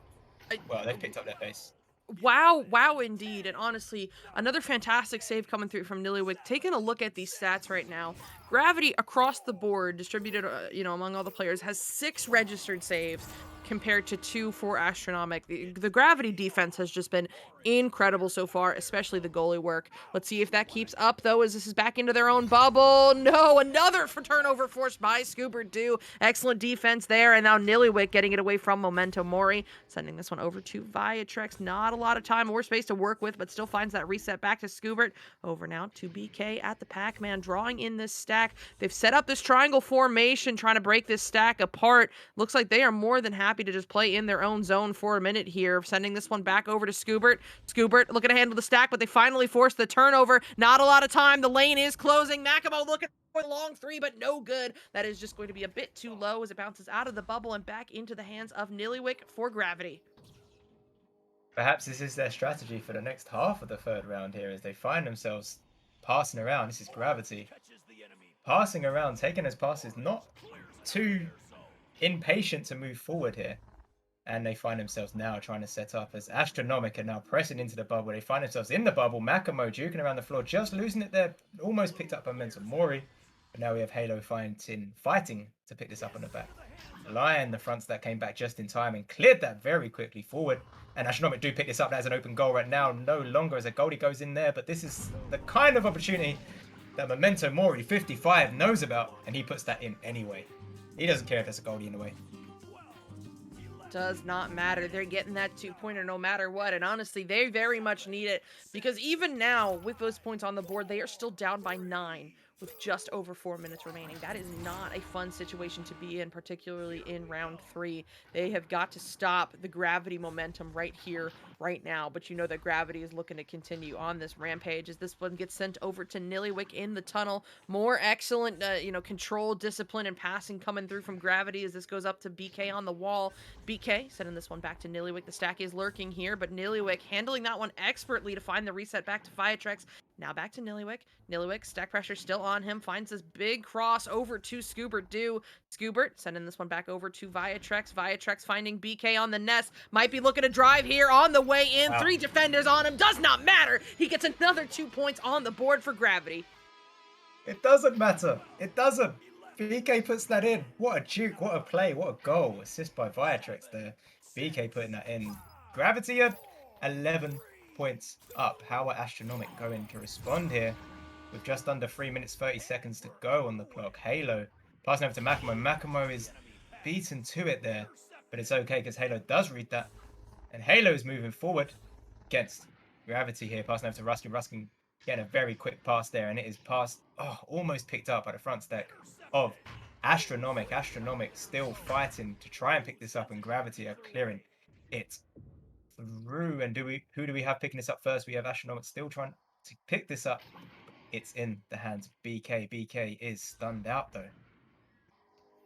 Well, they've picked up their pace. Wow, wow, indeed. And honestly, another fantastic save coming through from Nillywick. Taking a look at these stats right now, Gravity across the board, distributed, among all the players, has 6 registered saves compared to 2 for Astronomic. The Gravity defense has just been incredible so far, especially the goalie work. Let's see if that keeps up, though, as this is back into their own bubble. No, another for turnover forced by Scoober Doo. Excellent defense there, and now Nillywick getting it away from Memento Mori, sending this one over to Viatrex. Not a lot of time or space to work with, but still finds that reset back to Scoobert. Over now to BK at the Pac-Man, drawing in this stack. They've set up this triangle formation, trying to break this stack apart. Looks like they are more than happy to just play in their own zone for a minute here, sending this one back over to Scoobert. Scoobert looking to handle the stack, but they finally force the turnover. Not a lot of time. The lane is closing. Makimo looking for the long 3, but no good. That is just going to be a bit too low as it bounces out of the bubble and back into the hands of Nillywick for Gravity. Perhaps this is their strategy for the next half of the third round here as they find themselves passing around. This is Gravity. Passing around, taking his passes, not too impatient to move forward here. And they find themselves now trying to set up as Astronomic are now pressing into the bubble. They find themselves in the bubble. Makimo juking around the floor, just losing it there. Almost picked up by Mental Mori. But now we have Halo fighting to pick this up on the back. Lion, the front stack came back just in time and cleared that very quickly forward. And Astronomic do pick this up as an open goal right now. No longer as a goalie goes in there. But this is the kind of opportunity that Memento Mori, 55, knows about. And he puts that in anyway. He doesn't care if there's a goalie in the way. Does not matter. They're getting that 2-pointer no matter what. And honestly, they very much need it, because even now, with those points on the board, they are still down by 9 with just over 4 minutes remaining. That is not a fun situation to be in, particularly in round 3. They have got to stop the Gravity momentum right here, right now. But you know that Gravity is looking to continue on this rampage as this one gets sent over to Nillywick in the tunnel. More excellent, control, discipline, and passing coming through from Gravity as this goes up to BK on the wall. BK sending this one back to Nillywick. The stack is lurking here, but Nillywick handling that one expertly to find the reset back to Viatrex. Now back to Nillywick. Nillywick, stack pressure still on him, finds this big cross over to Scoobert Doo. Scoobert sending this one back over to Viatrex. Viatrex finding BK on the nest. Might be looking to drive here on the way in. Wow. 3 defenders on him. Does not matter. He gets another 2 points on the board for Gravity. It doesn't matter. It doesn't. BK puts that in. What a juke. What a play. What a goal. Assist by Viatrex there. BK putting that in. Gravity at 11 points up. How are Astronomic going to respond here? With just under 3 minutes 30 seconds to go on the clock. Halo passing over to Makimo. Makimo is beaten to it there, but it's okay because Halo does read that. And Halo is moving forward against Gravity here, passing over to Ruskin. Ruskin getting a very quick pass there, and it is passed, almost picked up by the front stack of Astronomic. Astronomic still fighting to try and pick this up, and Gravity are clearing it through. And who do we have picking this up first? We have Astronomic still trying to pick this up. It's in the hands of BK. BK is stunned out though.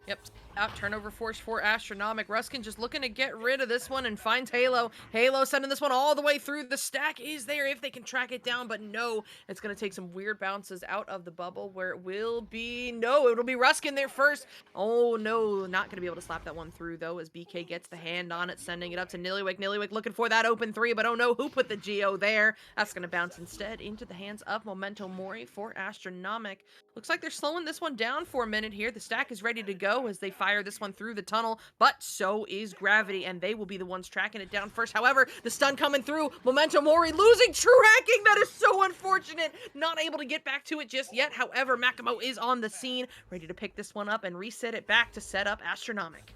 Yep, out turnover force for Astronomic. Ruskin just looking to get rid of this one and finds Halo. Halo sending this one all the way through. The stack is there if they can track it down, but no, it's going to take some weird bounces out of the bubble where it will be, no, it'll be Ruskin there first. Oh no, not going to be able to slap that one through though as BK gets the hand on it, sending it up to Nillywick. Nillywick looking for that open 3, but oh no, who put the Geo there? That's going to bounce instead into the hands of Memento Mori for Astronomic. Looks like they're slowing this one down for a minute here. The stack is ready to go as they fire this one through the tunnel, but so is Gravity, and they will be the ones tracking it down first. However, the stun coming through, Memento Mori losing tracking. That is so unfortunate. Not able to get back to it just yet. However, Makimo is on the scene, ready to pick this one up and reset it back to set up Astronomic.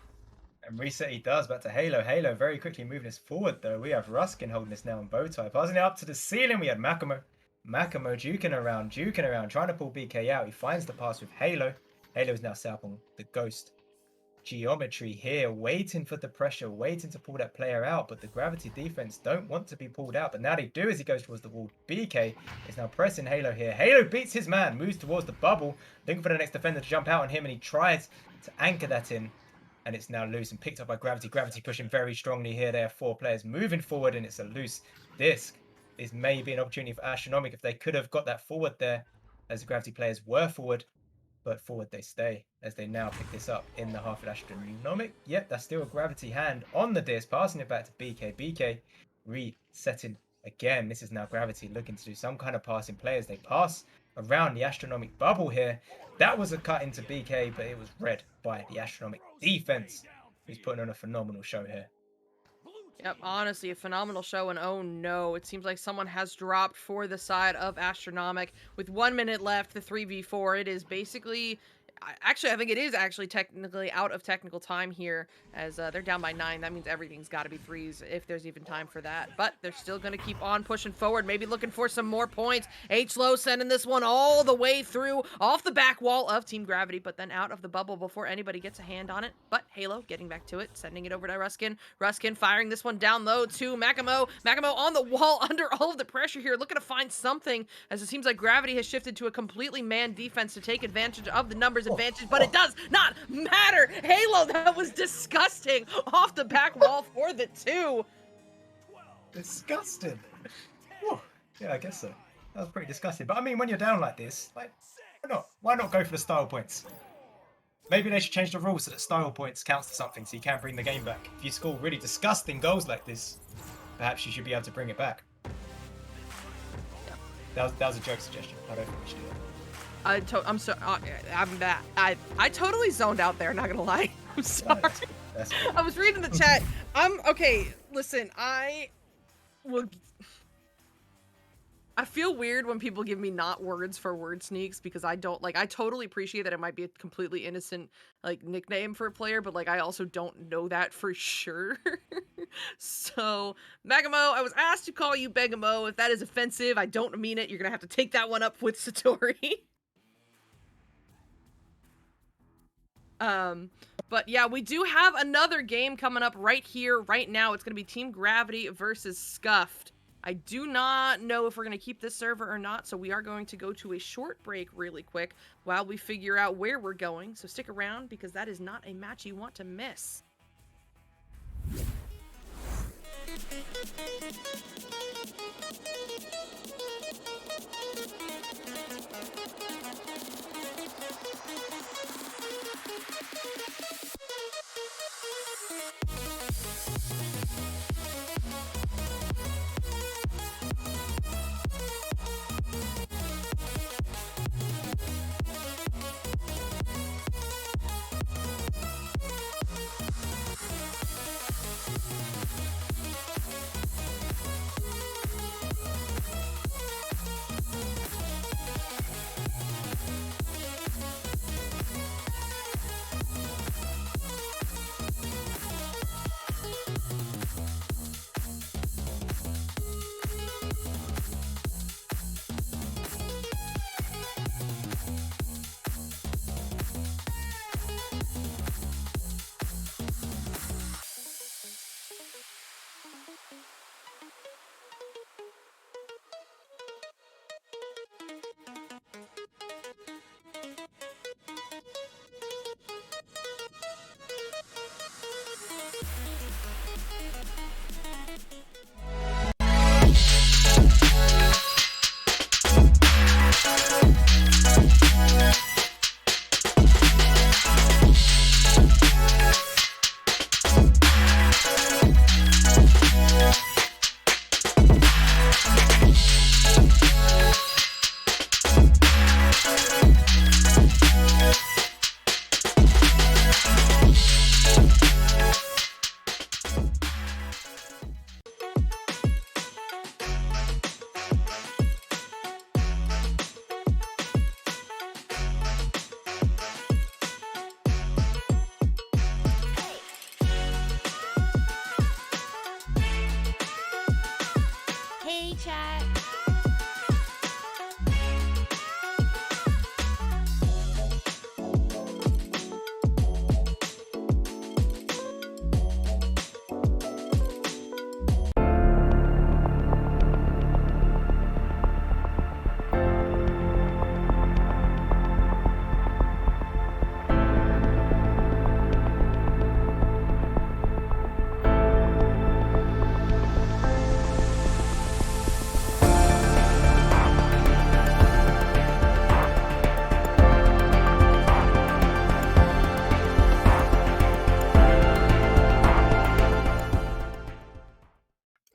And reset he does, back to Halo. Halo very quickly moving this forward though. We have Ruskin holding this now on Bowtie. Passing it up to the ceiling, we had Makimo. Makimo juking around, trying to pull BK out. He finds the pass with Halo. Halo is now set up on the Ghost. geometry here, waiting for the pressure, waiting to pull that player out, but the gravity defense don't want to be pulled out, but now they do as he goes towards the wall. BK is now pressing Halo here. Halo beats his man, moves towards the bubble, looking for the next defender to jump out on him, and he tries to anchor that in, and it's now loose and picked up by Gravity. Gravity pushing very strongly here. There are 4 players moving forward, and it's a loose disc. Is maybe an opportunity for Astronomic if they could have got that forward there, as the Gravity players were forward. But forward they stay as they now pick this up in the half of Astronomic. Yep, that's still a Gravity hand on the disc, passing it back to BK. BK resetting again. This is now Gravity looking to do some kind of passing play as they pass around the Astronomic bubble here. That was a cut into BK, but it was read by the Astronomic defense, who's putting on a phenomenal show here. Yep, honestly, a phenomenal show, and oh no, it seems like someone has dropped for the side of Astronomic. With 1 minute left, the 3v4, it is basically... Actually, I think it is actually technically out of technical time here, as they're down by 9. That means everything's got to be threes if there's even time for that. But they're still going to keep on pushing forward, maybe looking for some more points. H-Low sending this one all the way through, off the back wall of Team Gravity, but then out of the bubble before anybody gets a hand on it. But Halo getting back to it, sending it over to Ruskin. Ruskin firing this one down low to Makamo. Makamo on the wall under all of the pressure here, looking to find something, as it seems like Gravity has shifted to a completely manned defense to take advantage of the numbers advantage, but it does not matter. Halo, that was disgusting, off the back wall for the 2. Disgusting. Whew. Yeah, I guess so. That was pretty disgusting. But I mean, when you're down like this, like, why not go for the style points? Maybe they should change the rules so that style points counts to something, so you can bring the game back. If you score really disgusting goals like this, perhaps you should be able to bring it back. That was a joke suggestion. I don't think we should do that. I totally zoned out there, not gonna lie. I'm sorry. That's I was reading the chat. Okay, listen, I feel weird when people give me not words for word sneaks, because I don't, like, I totally appreciate that it might be a completely innocent, like, nickname for a player, but, like, I also don't know that for sure. So, Magamo, I was asked to call you Begamo. If that is offensive, I don't mean it. You're gonna have to take that one up with Satori. But yeah, we do have another game coming up right here, right now. It's going to be Team Gravity versus Scuffed. I do not know if we're going to keep this server or not, so we are going to go to a short break really quick while we figure out where we're going. So stick around, because that is not a match you want to miss.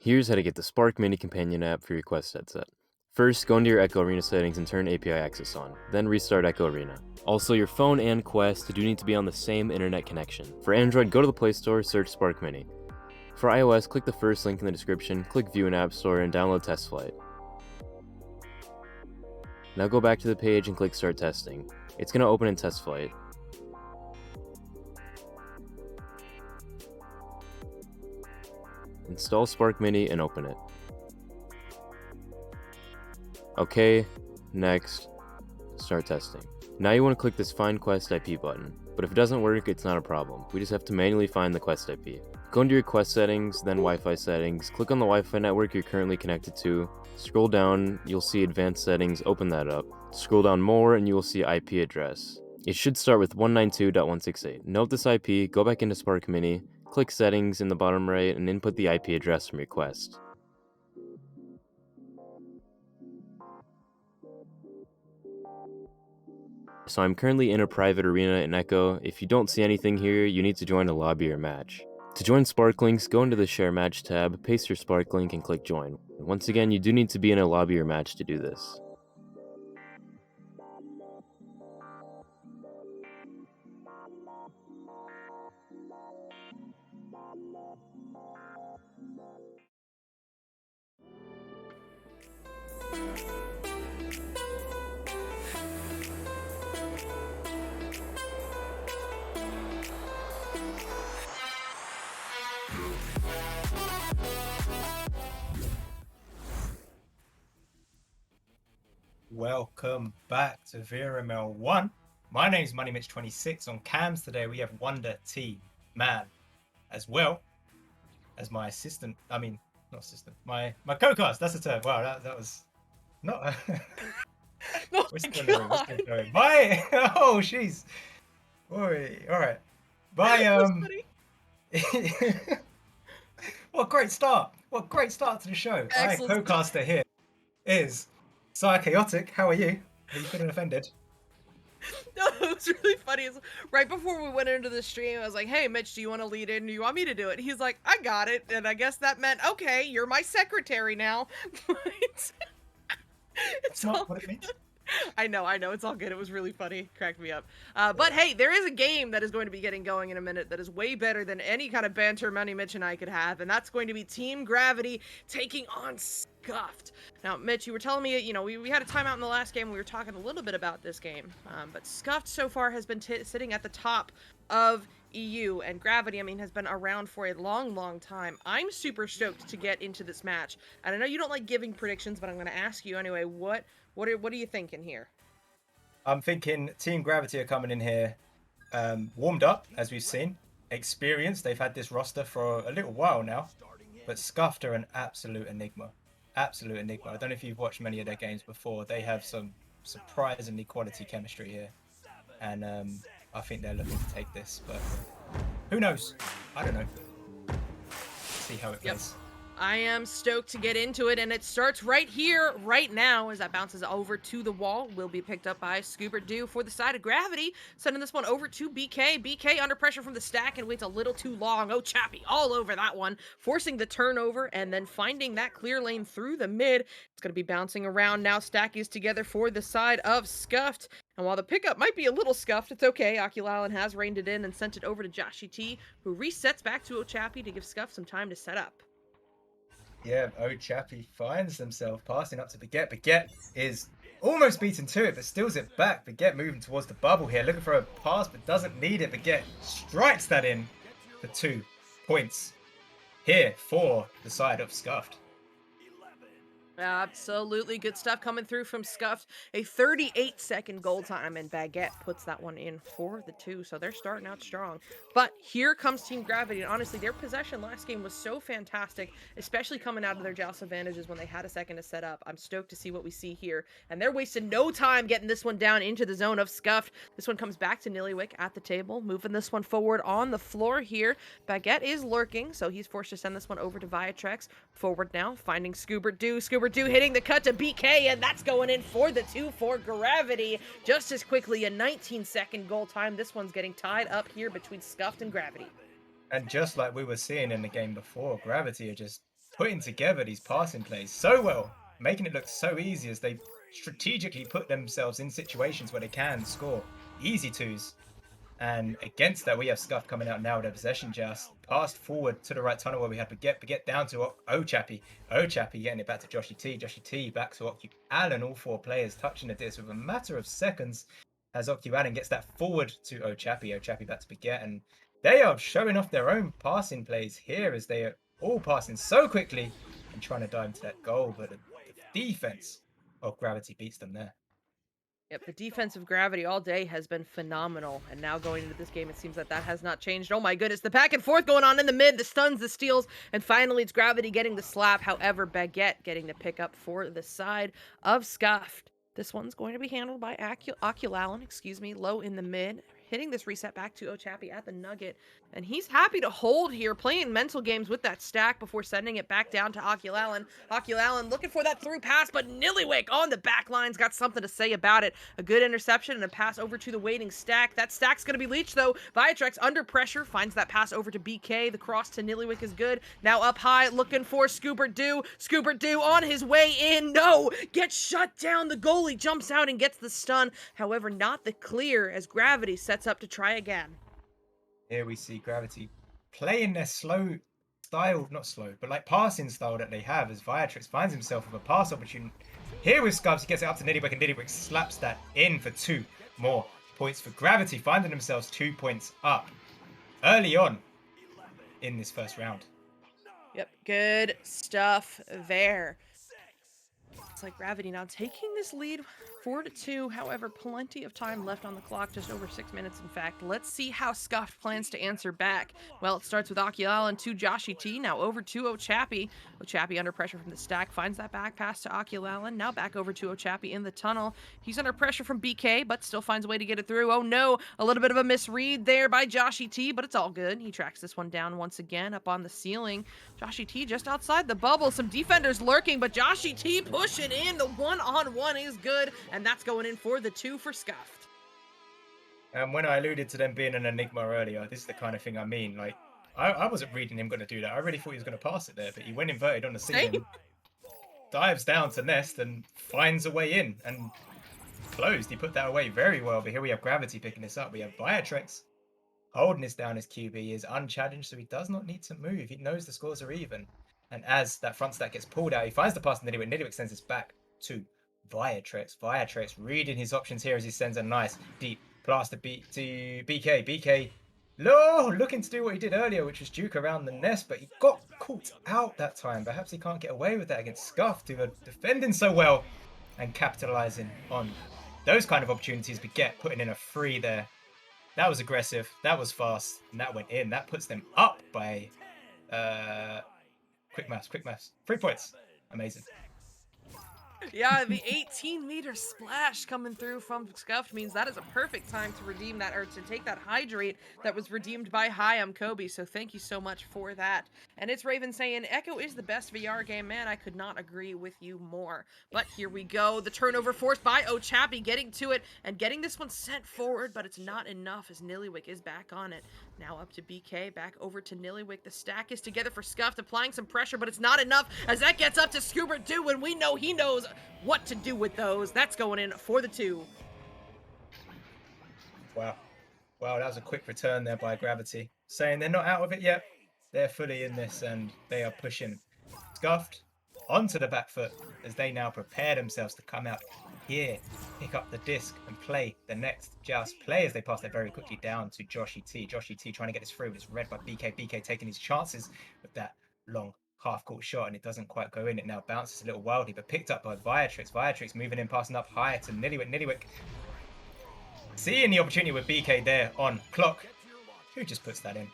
Here's how to get the Spark Mini Companion app for your Quest headset. First, go into your Echo Arena settings and turn API access on, then restart Echo Arena. Also, your phone and Quest do need to be on the same internet connection. For Android, go to the Play Store, search Spark Mini. For iOS, click the first link in the description, click View in App Store, and download Test Flight. Now go back to the page and click Start Testing. It's going to open in Test Flight. Install Spark Mini and open it. OK, next, start testing. Now you want to click this Find Quest IP button, but if it doesn't work, it's not a problem. We just have to manually find the Quest IP. Go into your Quest settings, then Wi-Fi settings, click on the Wi-Fi network you're currently connected to, scroll down, you'll see Advanced Settings, open that up. Scroll down more and you will see IP address. It should start with 192.168. Note this IP, go back into Spark Mini, click Settings in the bottom right, and input the IP address from your Quest. So I'm currently in a private arena in Echo. If you don't see anything here, you need to join a lobby or match. To join Spark Links, go into the Share Match tab, paste your Spark link, and click Join. Once again, you do need to be in a lobby or match to do this. Welcome back to VRML 1. My name's MoneyMitch26. On cams today, we have Wonder T Man, as well as my assistant. I mean, not assistant. My co-cast. That's the term. Wow, that was not. Oh We're my still going. We're God. still going. Bye. Oh, jeez. Oi. All right. Bye. That's funny. What a great start. What a great start to the show. Our Excellent. co-caster here is Psychaotic. How are you? Are you feeling offended? No, it was really funny. It's right before we went into the stream, I was like, "Hey, Mitch, do you want to lead in? Do you want me to do it?" He's like, "I got it," and I guess that meant, "Okay, you're my secretary now." It's Not all what it means. good. I know, it's all good. It was really funny, cracked me up. But hey, there is a game that is going to be getting going in a minute that is way better than any kind of banter Money Mitch and I could have, and that's going to be Team Gravity taking on Scuffed. Now, Mitch, you were telling me, we had a timeout in the last game. We were talking a little bit about this game, but Scuffed so far has been sitting at the top of EU, and Gravity, has been around for a long time. I'm super stoked to get into this match, and I know you don't like giving predictions, but I'm going to ask you anyway. What are you thinking here? I'm thinking Team Gravity are coming in here warmed up, as we've seen. Experienced. They've had this roster for a little while now. But Scuffed are an absolute enigma. Absolute enigma. I don't know if you've watched many of their games before. They have some surprisingly quality chemistry here. And I think they're looking to take this. But who knows? I don't know. See how it plays. I am stoked to get into it, and it starts right here, right now, as that bounces over to the wall. Will be picked up by Scuba Doo for the side of Gravity, sending this one over to BK. BK under pressure from the stack and waits a little too long. Oh, Chappie, all over that one, forcing the turnover and then finding that clear lane through the mid. It's going to be bouncing around now. Stack is together for the side of Scuffed. And while the pickup might be a little scuffed, it's okay. Oculallen has reined it in and sent it over to Joshy T, who resets back to Ochappie to give Scuffed some time to set up. Yeah, Chappie finds himself passing up to Baguette. Baguette is almost beaten to it, but steals it back. Baguette moving towards the bubble here, looking for a pass, but doesn't need it. Baguette strikes that in for 2 points here for the side of Scuffed. Absolutely good stuff coming through from Scuffed. A 38-second goal time, and Baguette puts that one in for the 2, so they're starting out strong. But here comes Team Gravity, and honestly, their possession last game was so fantastic, especially coming out of their joust advantages when they had a second to set up. I'm stoked to see what we see here, and they're wasting no time getting this one down into the zone of Scuffed. This one comes back to Nillywick at the table, moving this one forward on the floor here. Baguette is lurking, so he's forced to send this one over to Viatrex. Forward now, finding Scuba Doo. Scuba Doo hitting the cut to BK, and that's going in for the 2 for Gravity. Just as quickly, a 19-second goal time. This one's getting tied up here between Scuffed and Gravity. And just like we were seeing in the game before, Gravity are just putting together these passing plays so well, making it look so easy as they strategically put themselves in situations where they can score easy twos. And against that, we have Scuff coming out now with a possession just passed forward to the right tunnel where we had Baguette down to Ochappy. Ochappy getting it back to Joshy T. Joshy T back to Ocu Allen. All four players touching the disc with a matter of seconds as Ocu Allen gets that forward to Ochappy. Ochappy back to Baguette. And they are showing off their own passing plays here as they are all passing so quickly and trying to dive into that goal. But the defense of Gravity beats them there. Yep, the defensive gravity all day has been phenomenal, and now going into this game, it seems that has not changed. Oh my goodness, the back and forth going on in the mid, the stuns, the steals, and finally it's Gravity getting the slap. However, Baguette getting the pickup for the side of Scuffed. This one's going to be handled by Oculalan, low in the mid, hitting this reset back to Ochappy at the Nugget, and he's happy to hold here, playing mental games with that stack before sending it back down to Oculalan. Oculalan looking for that through pass, but Nillywick on the back line's got something to say about it. A good interception and a pass over to the waiting stack. That stack's going to be leached, though. Viatrex under pressure, finds that pass over to BK. The cross to Nillywick is good. Now up high, looking for Scooper Doo. Scooper Doo on his way in. No! Gets shut down. The goalie jumps out and gets the stun. However, not the clear as Gravity sets up to try again. Here we see Gravity playing their slow style, not slow, but like passing style that they have as Viatrix finds himself with a pass opportunity. Here with Scubs, he gets it up to Niddywick and Niddywick slaps that in for 2 more points for Gravity, finding themselves 2 points up early on in this first round. Yep, good stuff there. It's like Gravity now taking this lead 4-2. However, plenty of time left on the clock, just over 6 minutes in fact. Let's see how Scuffed plans to answer back. Well, it starts with Oculalan to Joshy T, now over to Ochappy. Ochappy under pressure from the stack, finds that back pass to Oculalan, now back over to Ochappy in the tunnel. He's under pressure from BK, but still finds a way to get it through. Oh no, a little bit of a misread there by Joshy T, but it's all good. He tracks this one down once again up on the ceiling. Joshy T just outside the bubble, some defenders lurking, but Joshy T pushing in. The one-on-one is good, and that's going in for the 2 for Scuffed. And when I alluded to them being an enigma earlier, this is the kind of thing I mean. Like, I wasn't reading him going to do that. I really thought he was going to pass it there, but he went inverted on the ceiling, dives down to nest, and finds a way in, and closed. He put that away very well, but here we have Gravity picking this up. We have Viatrex holding this down as QB. He is unchallenged, so he does not need to move. He knows the scores are even. And as that front stack gets pulled out, he finds the pass to Niddywick. Niddywick sends this back to Viatrex. Viatrex reading his options here as he sends a nice deep plaster beat to BK. BK looking to do what he did earlier, which was juke around the nest, but he got caught out that time. Perhaps he can't get away with that against Scuffed, who are defending so well and capitalizing on those kind of opportunities. Baguette putting in a 3 there. That was aggressive, that was fast, and that went in. That puts them up by quick maths. 3 points. Amazing. Yeah, the 18-meter splash coming through from Scuffed means that is a perfect time to redeem that, or to take that hydrate that was redeemed by Hi, I'm Kobe, so thank you so much for that. And it's Raven saying, Echo is the best VR game. Man, I could not agree with you more. But here we go, the turnover forced by Ochappy, getting to it and getting this one sent forward, but it's not enough as Nillywick is back on it. Now up to BK, back over to Nillywick. The stack is together for Scuffed, applying some pressure, but it's not enough as that gets up to Scoober Doo, and we know he knows what to do with those. That's going in for the 2. Wow, that was a quick return there by Gravity, saying they're not out of it yet. They're fully in this, and they are pushing Scuffed onto the back foot as they now prepare themselves to come out here, pick up the disc, and play the next just play as they pass that very quickly down to Joshy T. Joshy T trying to get this through, but it's read by BK. BK taking his chances with that long half-court shot, and it doesn't quite go in. It now bounces a little wildly, but picked up by Viatrex. Viatrex moving in, passing up high to Nillywick. Nillywick seeing the opportunity with BK there on clock, who just puts that in.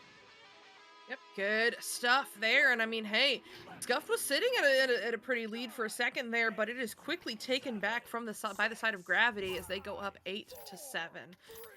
Yep, good stuff there. And I mean, hey, Scuffed was sitting at a pretty lead for a second there, but it is quickly taken back from by the side of Gravity as they go up 8-7.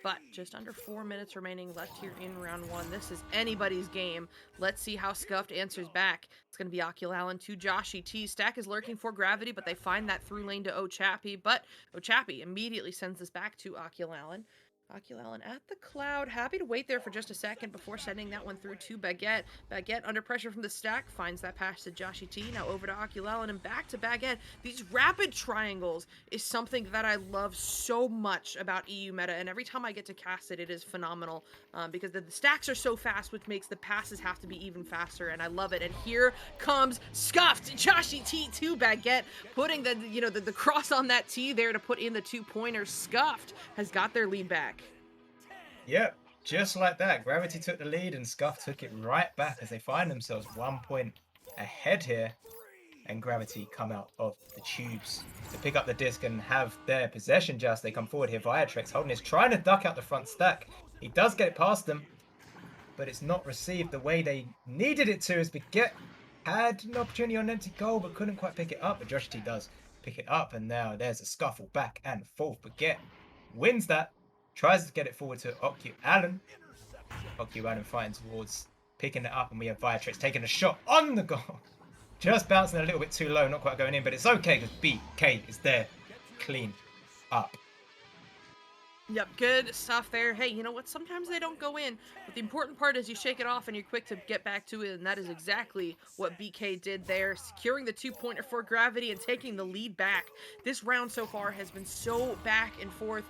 But just under 4 minutes remaining left here in round 1. This is anybody's game. Let's see how Scuffed answers back. It's going to be Oculalan to Joshy T. Stack is lurking for Gravity, but they find that through lane to Ochappy. But Ochappy immediately sends this back to Oculalan. Oculalen at the cloud, happy to wait there for just a second before sending that one through to Baguette. Baguette under pressure from the stack, finds that pass to Joshy T, now over to Oculalen and back to Baguette. These rapid triangles is something that I love so much about EU meta, and every time I get to cast it, it is phenomenal, because the stacks are so fast, which makes the passes have to be even faster, and I love it. And here comes Scuffed Joshy T to Baguette, putting the cross on that T there to put in the 2-pointer. Scuffed has got their lead back. Yep, just like that. Gravity took the lead and Scuff took it right back as they find themselves 1 point ahead here. And Gravity come out of the tubes to pick up the disc and have their possession just. They come forward here. Viatrex holding this, trying to duck out the front stack. He does get it past them, but it's not received the way they needed it to, as Baguette had an opportunity on an empty goal but couldn't quite pick it up. But Josh T does pick it up, and now there's a scuffle back and forth. Baguette wins that. Tries to get it forward to Oculalen. Oculalen fighting towards picking it up, and we have Viatrex taking a shot on the goal. Just bouncing a little bit too low, not quite going in, but it's okay because BK is there. Clean up. Yep, good stuff there. Hey, you know what? Sometimes they don't go in, but the important part is you shake it off and you're quick to get back to it, and that is exactly what BK did there, securing the 2-pointer for Gravity and taking the lead back. This round so far has been so back and forth.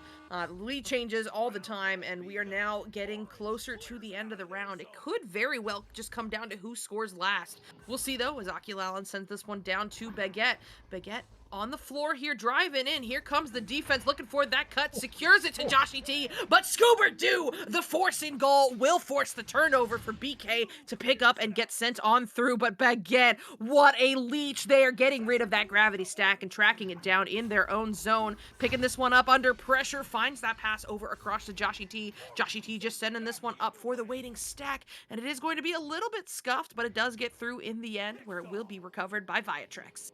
Lead changes all the time, and we are now getting closer to the end of the round. It could very well just come down to who scores last. We'll see, though, as Oculalen sends this one down to Baguette. Baguette on the floor here, driving in. Here comes the defense, looking for that cut, secures it to Joshy T, but Scoober-Doo, the forcing goal, will force the turnover for BK to pick up and get sent on through. But Baguette, what a leech. They are getting rid of that gravity stack and tracking it down in their own zone. Picking this one up under pressure, finds that pass over across to Joshy T. Joshy T just sending this one up for the waiting stack, and it is going to be a little bit scuffed, but it does get through in the end, where it will be recovered by Viatrex.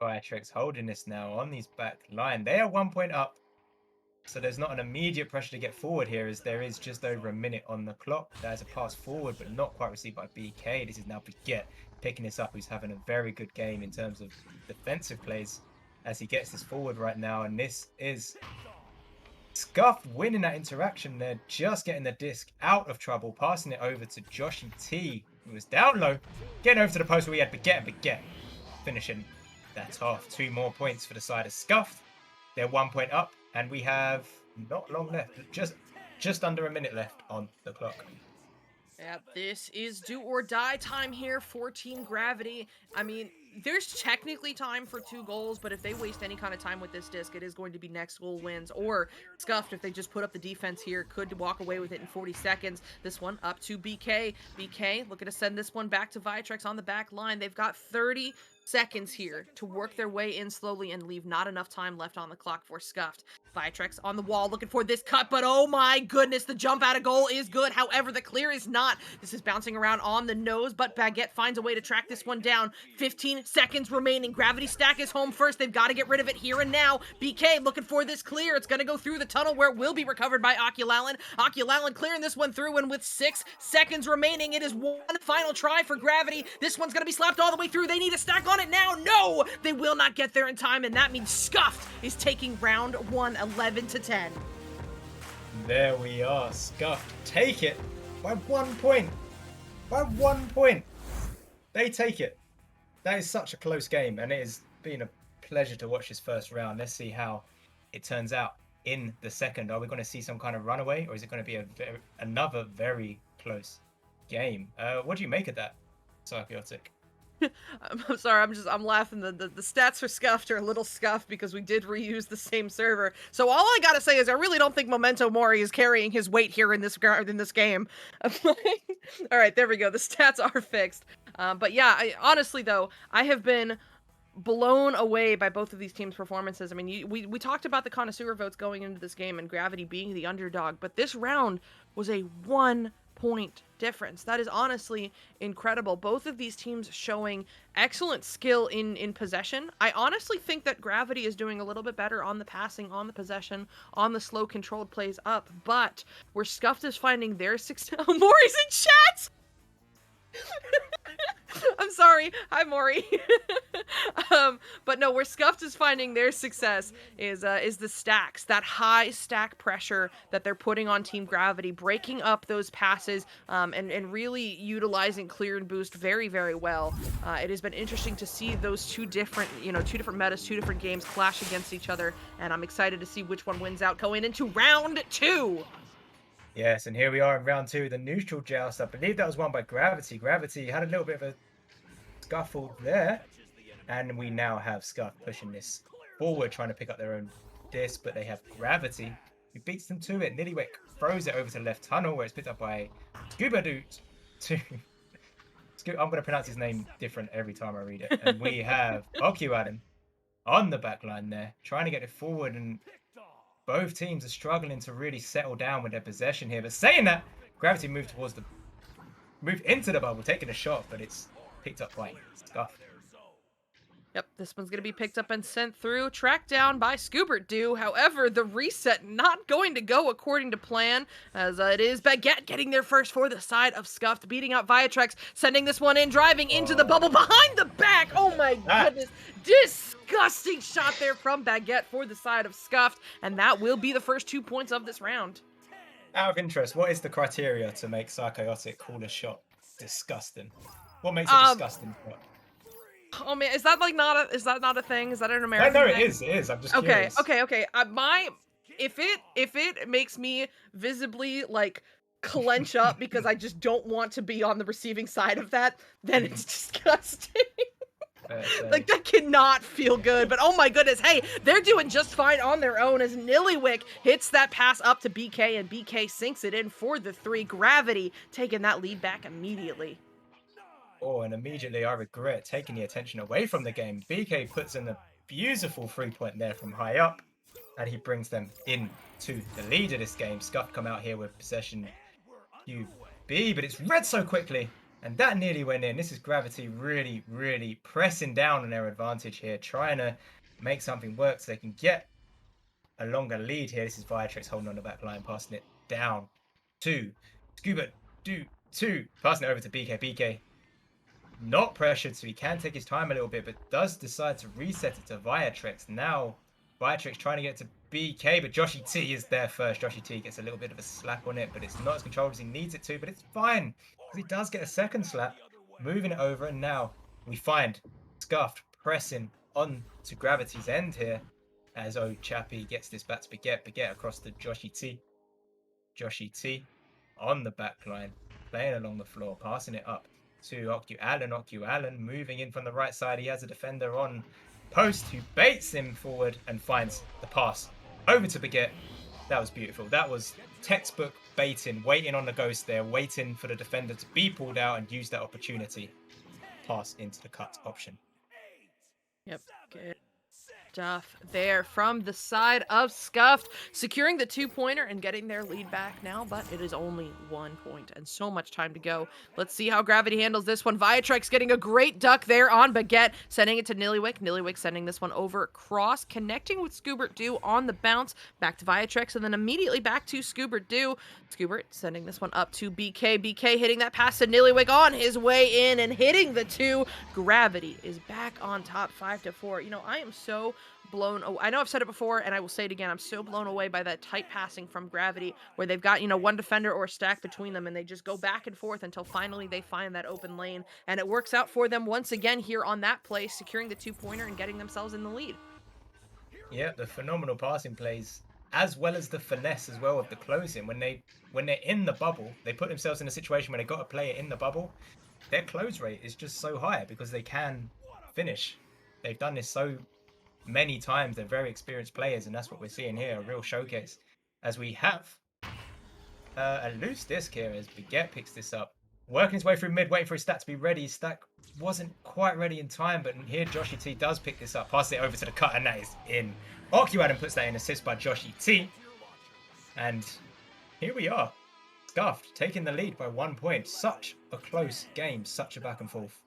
Viatrex holding this now on these back line. They are 1 point up, so there's not an immediate pressure to get forward here, as there is just over a minute on the clock. There's a pass forward, but not quite received by BK. This is now Baguette picking this up, who's having a very good game in terms of defensive plays as he gets this forward right now. And this is Scuff winning that interaction there, just getting the disc out of trouble, passing it over to Joshy T, who was down low, getting over to the post where we had Baguette finishing that off. 2 more points for the side of Scuffed. They're 1 point up, and we have not long left. Just under a minute left on the clock. Yep, this is do or die time here for Team Gravity. I mean, there's technically time for 2 goals, but if they waste any kind of time with this disc, it is going to be next goal wins. Or Scuffed, if they just put up the defense here, could walk away with it in 40 seconds. This one up to BK. BK looking to send this one back to Viatrex on the back line. They've got 30 seconds here to work their way in slowly and leave not enough time left on the clock for Scuffed. Viatrex on the wall looking for this cut, but oh my goodness, the jump out of goal is good. However, the clear is not. This is bouncing around on the nose, but Baguette finds a way to track this one down. 15 seconds remaining. Gravity stack is home first. They've got to get rid of it here and now. BK looking for this clear. It's going to go through the tunnel where it will be recovered by Oculalen. Oculalen clearing this one through, and with 6 seconds remaining, it is one final try for Gravity. This one's going to be slapped all the way through. They need a stack on it now. No, they will not get there in time, and that means Scuffed is taking round 1, 11-10. There we are. Scuffed take it by 1 point. By 1 point. They take it. That is such a close game, and it has been a pleasure to watch this first round. Let's see how it turns out in the second. Are we going to see some kind of runaway, or is it going to be another very close game? What do you make of that, Psychaotic? I'm sorry, I'm laughing. The stats for Scuffed are a little scuffed because we did reuse the same server. So all I gotta say is I really don't think Memento Mori is carrying his weight here in this game. All right, there we go. The stats are fixed. But yeah, honestly though, I have been blown away by both of these teams' performances. I mean, we talked about the connoisseur votes going into this game and Gravity being the underdog, but this round was a 1-point difference. That is honestly incredible. Both of these teams showing excellent skill in possession. I honestly think that Gravity is doing a little bit better on the passing, on the possession, on the slow controlled plays up, but where Scuffed is finding their success. Maury's in chat! I'm sorry. Hi, Maury. But no, where Scuffed is finding their success is the stacks, that high stack pressure that they're putting on Team Gravity, breaking up those passes, and really utilizing clear and boost very, very well. It has been interesting to see those two different metas, two different games clash against each other, and I'm excited to see which one wins out going into round 2. Yes, and here we are in round 2, the neutral joust. I believe that was won by Gravity. Gravity had a little bit of a scuffle there, and we now have Scuff pushing this forward, trying to pick up their own disc, but they have Gravity, who beats them to it. Nillywick throws it over to the left tunnel, where it's picked up by Scuba Doot. I'm going to pronounce his name different every time I read it. And we have Okyuadin on the back line there, trying to get it forward, and both teams are struggling to really settle down with their possession here. But saying that, Gravity moved into the bubble, taking a shot, but it's picked up by Scuff. Yep, this one's going to be picked up and sent through, tracked down by Scoobert Dew. However, the reset not going to go according to plan, as it is Baguette getting there first for the side of Scuffed, beating out Viatrex, sending this one in, driving into the bubble behind the back. Oh my goodness. Disgusting shot there from Baguette for the side of Scuffed, and that will be the first 2 points of this round. Out of interest, what is the criteria to make Psychaotic call a shot disgusting? What makes it disgusting? Oh man, is that not a thing? Is that an American No, thing? it is. I'm just curious. Okay. If it makes me visibly like clench up because I just don't want to be on the receiving side of that, then it's disgusting. Like, that cannot feel good, but oh my goodness, hey, they're doing just fine on their own as Nillywick hits that pass up to BK, and BK sinks it in for the 3. Gravity taking that lead back immediately. Oh, and immediately I regret taking the attention away from the game. BK puts in a beautiful 3-point there from high up, and he brings them into the lead of this game. Scuff come out here with possession QB, but it's red so quickly, and that nearly went in. This is Gravity really, really pressing down on their advantage here, trying to make something work so they can get a longer lead here. This is Viatrex holding on the back line, passing it down to Scuba Do 2, passing it over to BK. BK not pressured, so he can take his time a little bit, but does decide to reset it to Viatrex. Now, Viatrex trying to get to BK, but Joshy T is there first. Joshy T gets a little bit of a slap on it, but it's not as controlled as he needs it to, but it's fine, because he does get a second slap, moving it over, and now we find Scuffed pressing on to Gravity's end here, as Chappie gets this back to Baguette across to Joshy T. Joshy T on the back line, playing along the floor, passing it up to Okyuallen moving in from the right side. He has a defender on post who baits him forward and finds the pass over to Baguette. That was beautiful. That was textbook baiting, waiting on the ghost there, waiting for the defender to be pulled out and use that opportunity. Pass into the cut option. Yep, good stuff there from the side of Scuffed, securing the 2-pointer and getting their lead back now, but it is only 1 point and so much time to go. Let's see how Gravity handles this one. Viatrex getting a great duck there on Baguette, sending it to Nillywick. Nillywick sending this one over cross, connecting with Scoobert Dew on the bounce, back to Viatrex, and then immediately back to Scoobert Dew. Scoobert sending this one up to BK. BK hitting that pass to Nillywick on his way in and hitting the 2. Gravity is back on top 5-4. You know, I am so blown away. I know I've said it before and I will say it again. I'm so blown away by that tight passing from Gravity, where they've got, one defender or a stack between them and they just go back and forth until finally they find that open lane, and it works out for them once again here on that play, securing the 2-pointer and getting themselves in the lead. Yeah, the phenomenal passing plays, as well as the finesse as well of the closing. When they're in the bubble, they put themselves in a situation where they got to play it in the bubble. Their close rate is just so high because they can finish. They've done this so many times. They're very experienced players, and that's what we're seeing here, a real showcase. As we have a loose disc here as Baguette picks this up, working his way through mid, waiting for his stack to be ready. His stack wasn't quite ready in time, but here Joshy T does pick this up, passes it over to the cut, and that is in. Okyuadin puts that in, assist by Joshy T. And here we are. Scuffed taking the lead by 1 point. Such a close game, such a back and forth.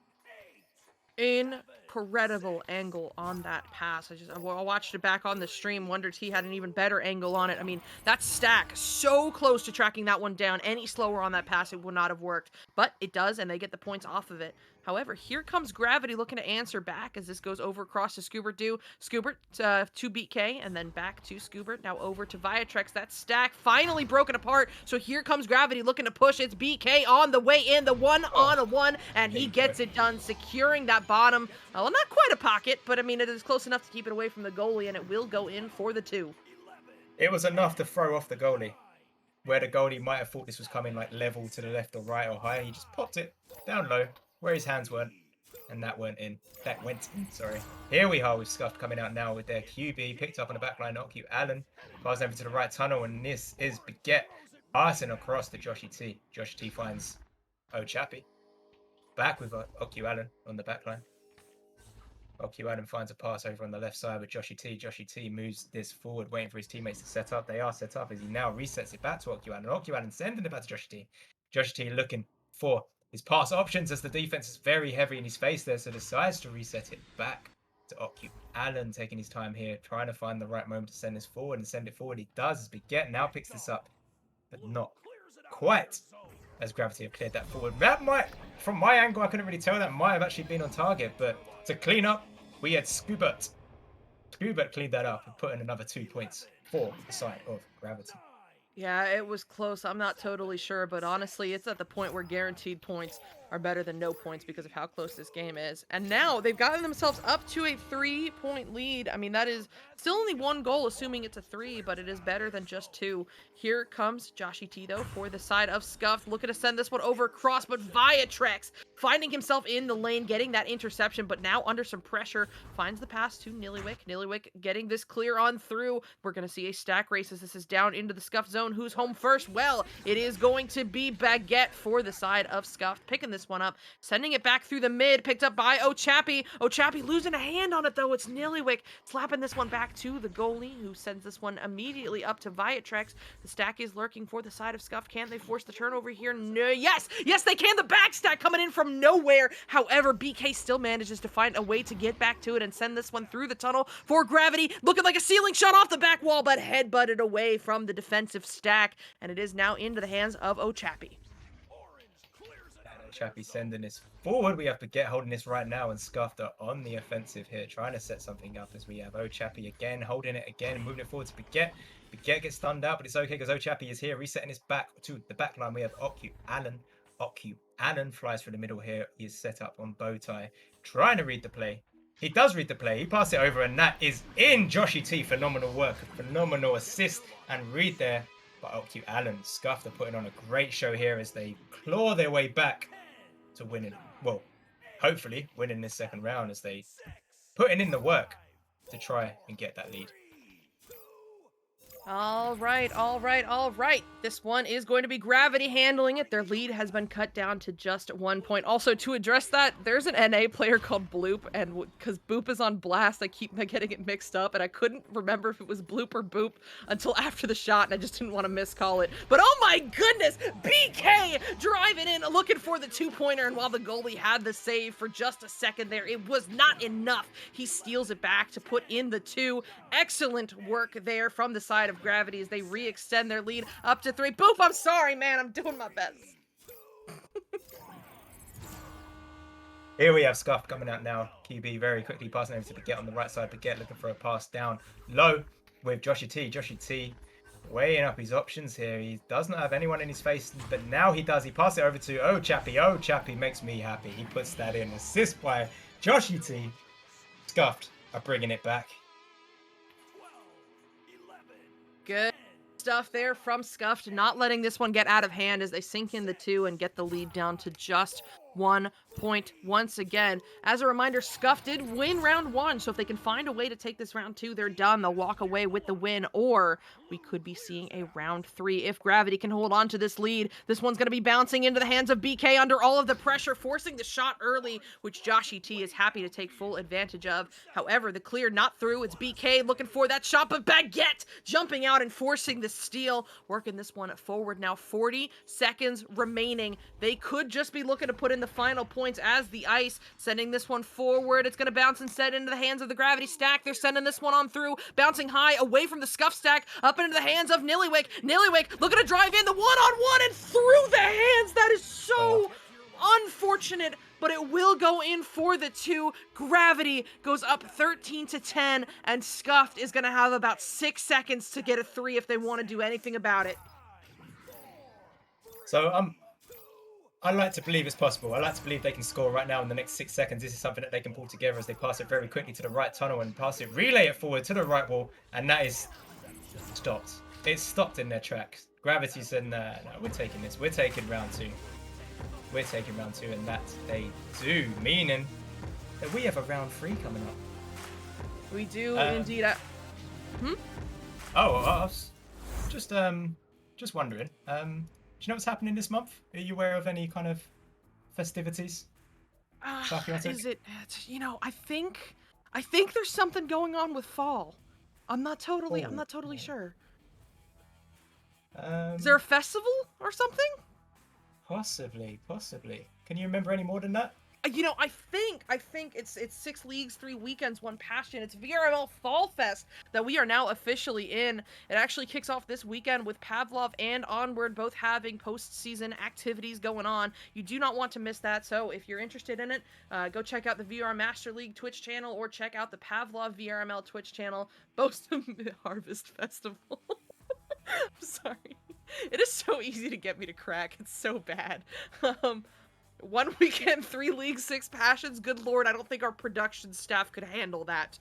incredible angle on that pass. I watched it back on the stream, wondered he had an even better angle on it. I mean, that stack so close to tracking that one down. Any slower on that pass, it would not have worked, but it does, and they get the points off of it. However, here comes Gravity looking to answer back as this goes over across to Scoobert. Scoobert to BK, and then back to Scoobert. Now over to Viatrex. That stack finally broken apart. So here comes Gravity looking to push. It's BK on the way in, the one-on-one, and he gets it done, securing that bottom. Well, not quite a pocket, but I mean, it is close enough to keep it away from the goalie, and it will go in for the 2. It was enough to throw off the goalie, where the goalie might have thought this was coming like level to the left or right or high. He just popped it down low where his hands weren't, and that went in. Sorry. Here we are with Scuffed coming out now with their QB picked up on the back line. Ocu Allen passes over to the right tunnel, and this is Baguette passing across to Joshy T. Joshy T finds Chappie back with Ocu Allen on the back line. Ocu Allen finds a pass over on the left side with Joshy T. Joshy T moves this forward, waiting for his teammates to set up. They are set up as he now resets it back to Ocu Allen. Ocu Allen sending it back to Joshy T. Joshy T looking for his pass options as the defense is very heavy in his face there, so decides to reset it back to Ocu Allen, taking his time here, trying to find the right moment to send this forward and send it forward. He does as Baguette now picks this up, but not quite as Gravity have cleared that forward. That might, from my angle, I couldn't really tell, that might have actually been on target, but to clean up, we had Scoobert. Scoobert cleaned that up and put in another 2 points for the side of Gravity. Yeah, it was close. I'm not totally sure, but honestly, it's at the point where guaranteed points are better than no points because of how close this game is. And now they've gotten themselves up to a 3-point lead. I mean, that is still only 1 goal, assuming it's a 3, but it is better than just 2. Here comes Joshy T, though, for the side of Scuffed, looking to send this one over across, but Viatrex finding himself in the lane, getting that interception, but now under some pressure, finds the pass to Nillywick. Nillywick getting this clear on through. We're going to see a stack race as this is down into the Scuffed zone. Who's home first? Well, it is going to be Baguette for the side of Scuffed, picking this one up, sending it back through the mid, picked up by O'Chappie. O'Chappie losing a hand on it, though. It's Nillywick slapping this one back to the goalie, who sends this one immediately up to Viatrex. The stack is lurking for the side of Scuffed. Can they force the turnover here? No. Yes, they can. The back stack coming in from nowhere. However, BK still manages to find a way to get back to it and send this one through the tunnel for Gravity, looking like a ceiling shot off the back wall, but headbutted away from the defensive stack, and it is now into the hands of O'Chappie. Chappie sending this forward. We have Baguette holding this right now, and Scuffed are on the offensive here, trying to set something up as we have O'Chappie again, holding it again, moving it forward to Baguette. Baguette gets stunned out, but it's okay because O'Chappie is here, resetting his back to the back line. We have Ocu Allen. Ocu Allen flies through the middle here. He is set up on Bowtie, trying to read the play. He does read the play. He passed it over, and that is in. Joshy T, phenomenal work, phenomenal assist and read there by Ocu Allen. Scuffed are putting on a great show here as they claw their way back to winning, well, hopefully winning this second round as they putting in the work to try and get that lead. All right. This one is going to be Gravity handling it. Their lead has been cut down to just 1 point. Also, to address that, there's an NA player called Bloop, and because Boop is on blast, I keep getting it mixed up, and I couldn't remember if it was Bloop or Boop until after the shot, and I just didn't want to miscall it. But oh my goodness, BK driving in, looking for the 2-pointer, and while the goalie had the save for just a second there, it was not enough. He steals it back to put in the 2. Excellent work there from the side of Gravity as they re-extend their lead up to 3. Boop, I'm sorry, man. I'm doing my best. Here we have Scuff coming out now. QB very quickly passing over to Baguette on the right side. Baguette looking for a pass down low with Joshy T. Joshy T weighing up his options here. He does not have anyone in his face, but now he does. He passes it over to O'Chappie. O'Chappie makes me happy. He puts that in. Assist by Joshy T. Scuffed are bringing it back. Good stuff there from Scuffed, not letting this one get out of hand as they sink in the 2 and get the lead down to just 1 point once again. As a reminder, Scuffed did win round 1, so if they can find a way to take this round 2, they're done. They'll walk away with the win, or we could be seeing a round 3 if Gravity can hold on to this lead. This one's going to be bouncing into the hands of BK under all of the pressure, forcing the shot early, which Joshy T is happy to take full advantage of. However, the clear not through. It's BK looking for that shot, but Baguette jumping out and forcing the steal, working this one forward now. 40 seconds remaining. They could just be looking to put in the final points as the ice, sending this one forward. It's going to bounce instead into the hands of the gravity stack. They're sending this one on through, bouncing high away from the scuff stack, up into the hands of Nillywick. Nillywick looking to drive in the one-on-one and through the hands. That is so unfortunate, but it will go in for the 2. Gravity goes up 13-10, and Scuffed is going to have about 6 seconds to get a 3 if they want to do anything about it. So I like to believe it's possible. I like to believe they can score right now in the next 6 seconds. This is something that they can pull together as they pass it very quickly to the right tunnel and relay it forward to the right wall, and that is stopped. It's stopped in their tracks. Gravity said, no, we're taking this. We're taking round 2. We're taking round 2, and that they do, meaning that we have a round 3 coming up. We do indeed. Oh, I was just wondering. Do you know what's happening this month? Are you aware of any kind of festivities? Is it? I think there's something going on with fall. I'm not totally sure. Is there a festival or something? Possibly. Can you remember any more than that? I think it's 6 leagues, 3 weekends, 1 passion. It's VRML Fall Fest that we are now officially in. It actually kicks off this weekend with Pavlov and Onward both having postseason activities going on. You do not want to miss that, so if you're interested in it, go check out the VR Master League Twitch channel or check out the Pavlov VRML Twitch channel. Both of Harvest Festival. I'm sorry. It is so easy to get me to crack. It's so bad. 1 weekend, 3 leagues, 6 passions. Good lord, I don't think our production staff could handle that.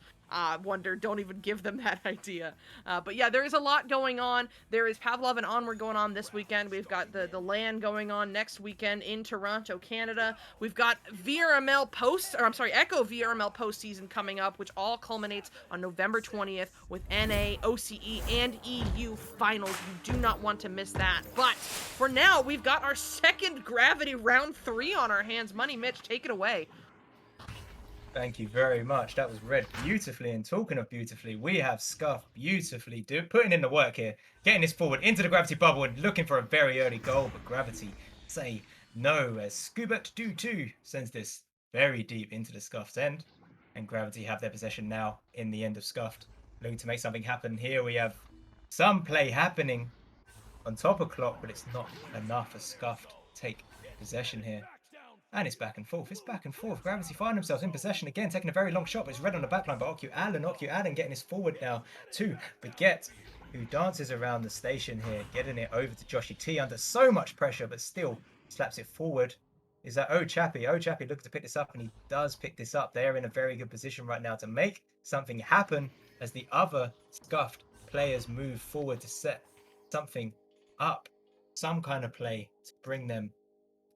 Don't even give them that idea. But yeah, there is a lot going on. There is Pavlov and Onward going on this weekend. We've got the LAN going on next weekend in Toronto, Canada. We've got Echo VRML postseason coming up, which all culminates on November 20th with NA, OCE, and EU finals. You do not want to miss that. But for now, we've got our second Gravity round 3 on our hands. Money Mitch, take it away. Thank you very much. That was read beautifully. And talking of beautifully, we have Scuff beautifully putting in the work here, getting this forward into the Gravity bubble and looking for a very early goal. But Gravity say no as Scubert do too sends this very deep into the Scuffed end. And Gravity have their possession now in the end of Scuffed. Looking to make something happen here. We have some play happening on top of Clock, but it's not enough for Scuffed to take possession here. And it's back and forth. It's back and forth. Gravity find themselves in possession again, taking a very long shot, but it's read on the backline by Oku Allen getting his forward now to Baguette, who dances around the station here, getting it over to Joshy T under so much pressure, but still slaps it forward. Is that Chappie? Chappie looking to pick this up, and he does pick this up. They're in a very good position right now to make something happen as the other Scuffed players move forward to set something up, some kind of play to bring them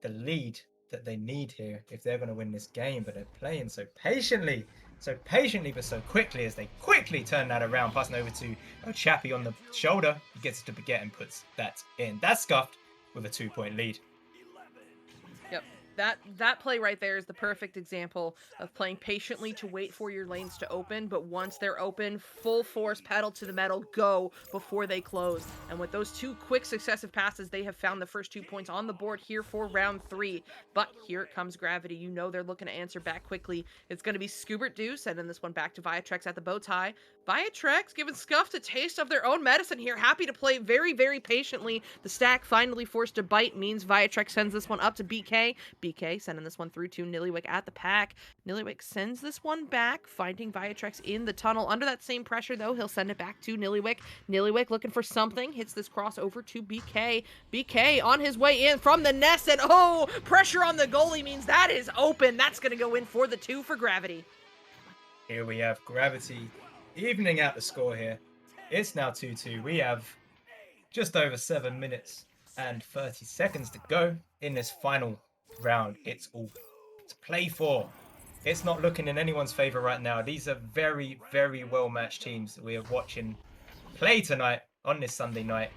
the lead that they need here if they're going to win this game. But they're playing so patiently but so quickly as they quickly turn that around, passing over to Chappie on the shoulder. He gets it to Baguette and puts that in. That's Scuffed with a 2-point lead. Yep. That play right there is the perfect example of playing patiently to wait for your lanes to open, but once they're open, full force, pedal to the metal, go before they close. And with those 2 quick successive passes, they have found the first 2 points on the board here for round 3. But here it comes Gravity. You know they're looking to answer back quickly. It's going to be Scubert Deuce, sending this one back to Viatrex at the bow tie. Viatrex giving Scuffed a taste of their own medicine here. Happy to play very, very patiently. The stack finally forced to bite means Viatrex sends this one up to BK. BK sending this one through to Nillywick at the pack. Nillywick sends this one back, finding Viatrex in the tunnel. Under that same pressure, though, he'll send it back to Nillywick. Nillywick looking for something. Hits this cross over to BK. BK on his way in from the nest, and pressure on the goalie means that is open. That's going to go in for the 2 for Gravity. Here we have Gravity evening out the score here. It's now 2-2. We have just over 7 minutes and 30 seconds to go in this final round. It's all to play for. It's not looking in anyone's favor right now. These are very, very well matched teams that we are watching play tonight on this Sunday night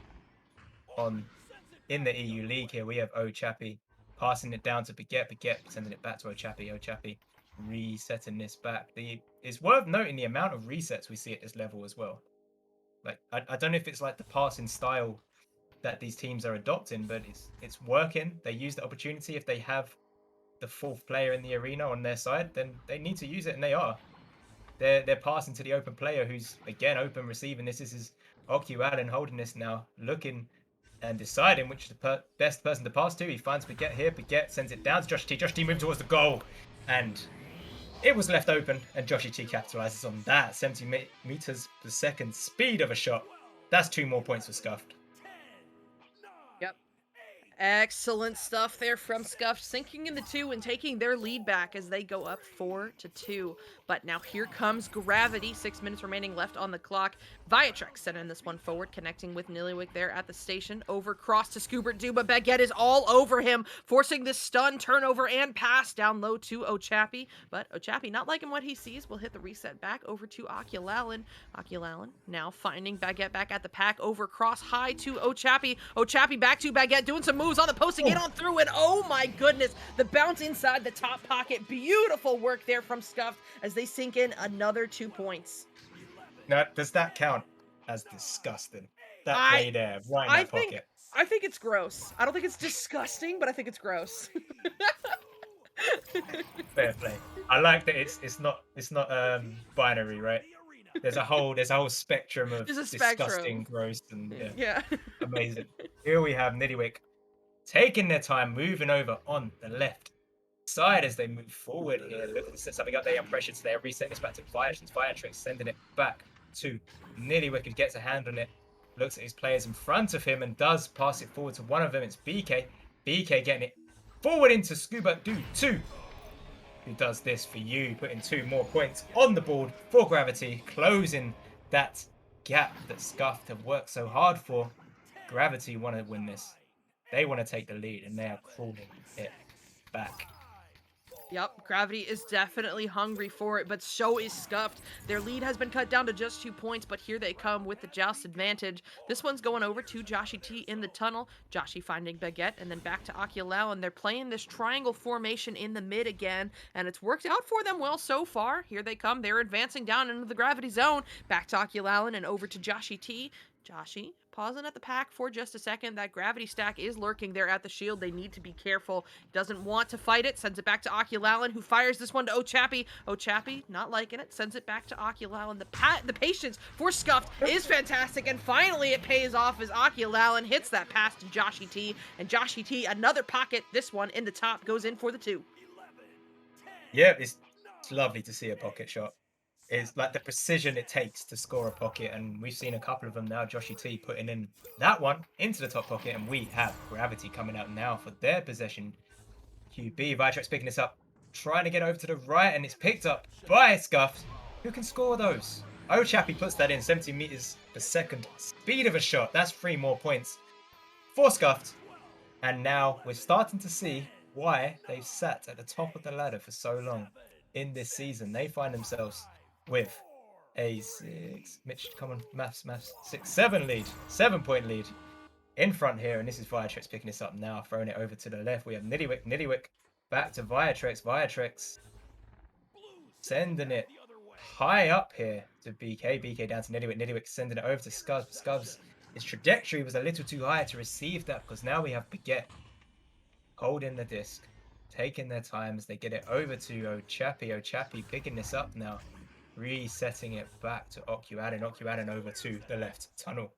in the EU League. Here we have Chappie passing it down to Baguette, sending it back to Chappie resetting this back. It's worth noting the amount of resets we see at this level as well. Like I don't know if it's like the passing style that these teams are adopting, but it's working. They use the opportunity if they have the fourth player in the arena on their side, then they need to use it, and they are. They're passing to the open player, who's again open receiving this. This is Oku Allen holding this now, looking and deciding which the best person to pass to. He finds Baguette here. Baguette sends it down to Josh T. Josh T moves towards the goal, and it was left open, and Joshy T capitalizes on that. 70 meters per second speed of a shot. That's 2 more points for Scuffed. Yep. Excellent stuff there from Scuffed, sinking in the 2 and taking their lead back as they go up 4-2. But now here comes Gravity. 6 minutes remaining left on the clock. Viatrex sending this one forward, connecting with Nillywick there at the station. Over cross to Scoobert Du, but Baguette is all over him, forcing this stun, turnover, and pass down low to Ochapi. But Ochapi, not liking what he sees, will hit the reset back over to Oculallen. Oculallen now finding Baguette back at the pack. Over cross high to Ochapi. Ochapi back to Baguette, doing some moves on the post to get on through, and oh my goodness, the bounce inside the top pocket. Beautiful work there from Scuffed as they sink in another 2 points. Now, does that count as disgusting? That play there, right in that pocket. I think it's gross. I don't think it's disgusting, but I think it's gross. Fair play. I like that it's not binary, right? There's a whole spectrum of disgusting, gross, and yeah. Amazing. Here we have Niddywick taking their time, moving over on the left side as they move forward here. Look at this, something up there on pressure today. Resetting this back to Viatrix, sending it back to Niddywick, who gets a hand on it. Looks at his players in front of him and does pass it forward to one of them. It's BK. BK getting it forward into Scuba Du 2, who does this for you, putting 2 more points on the board for Gravity, closing that gap that Scuffed have worked so hard for. Gravity want to win this. They want to take the lead, and they are crawling it back. Yep, Gravity is definitely hungry for it, but so is Scuffed. Their lead has been cut down to just 2 points, but here they come with the joust advantage. This one's going over to Joshy T in the tunnel. Joshy finding Baguette, and then back to Oculau, and they're playing this triangle formation in the mid again, and it's worked out for them well so far. Here they come. They're advancing down into the Gravity zone. Back to Oculau and over to Joshy T. Joshy pausing at the pack for just a second. That Gravity stack is lurking there at the shield. They need to be careful. Doesn't want to fight it. Sends it back to Oculallen, who fires this one to Ochapi. Ochapi, not liking it. Sends it back to Oculallen. The patience for Scuffed is fantastic, and finally it pays off as Oculallen hits that pass to Joshy T. And Joshy T, another pocket. This one in the top goes in for the 2. Yeah, it's lovely to see a pocket shot. It's like the precision it takes to score a pocket, and we've seen a couple of them now. Joshy T putting in that one into the top pocket, and we have Gravity coming out now for their possession. QB, Vitrax picking this up, trying to get over to the right, and it's picked up by Scuffed, who can score those. Ochapi puts that in, 70 meters per second speed of a shot. That's 3 more points for Scuffed, and now we're starting to see why they've sat at the top of the ladder for so long in this season. They find themselves with a 7 lead, 7-point lead in front here, and this is Viatrex picking this up now, throwing it over to the left. We have Niddywick back to Viatrex sending it high up here to BK down to Niddywick sending it over to Scubs. His trajectory was a little too high to receive that, because now we have Baguette holding the disc, taking their time as they get it over to Ochapi picking this up now, resetting it back to Ocuadin over to the left tunnel.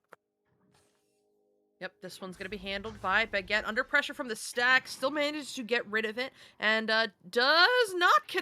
Yep, this one's going to be handled by Baguette. Under pressure from the stack, still manages to get rid of it, and does not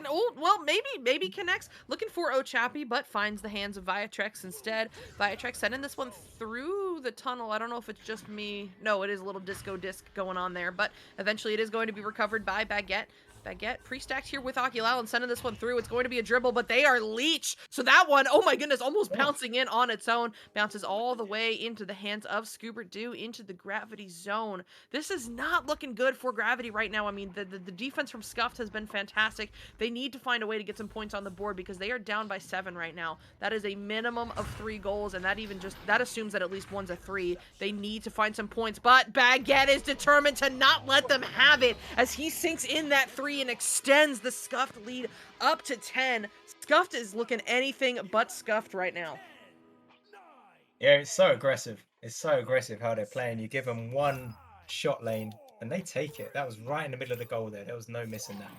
maybe connects. Looking for Ochapi, but finds the hands of Viatrex instead. Viatrex sending this one through the tunnel. I don't know if it's just me. No, it is a little disco disc going on there, but eventually it is going to be recovered by Baguette. Baguette pre-stacked here with Oculal and sending this one through. It's going to be a dribble, but they are leech. So that one, oh my goodness, almost bouncing in on its own. Bounces all the way into the hands of Scoobert Du into the Gravity zone. This is not looking good for Gravity right now. I mean, the defense from Scuffed has been fantastic. They need to find a way to get some points on the board because they are down by 7 right now. That is a minimum of 3 goals, and that assumes that at least one's a 3. They need to find some points, but Baguette is determined to not let them have it as he sinks in that 3 and extends the Scuffed lead up to 10. Scuffed is looking anything but Scuffed right now. Yeah, it's so aggressive. It's so aggressive how they're playing. You give them one shot lane and they take it. That was right in the middle of the goal there. There was no missing that.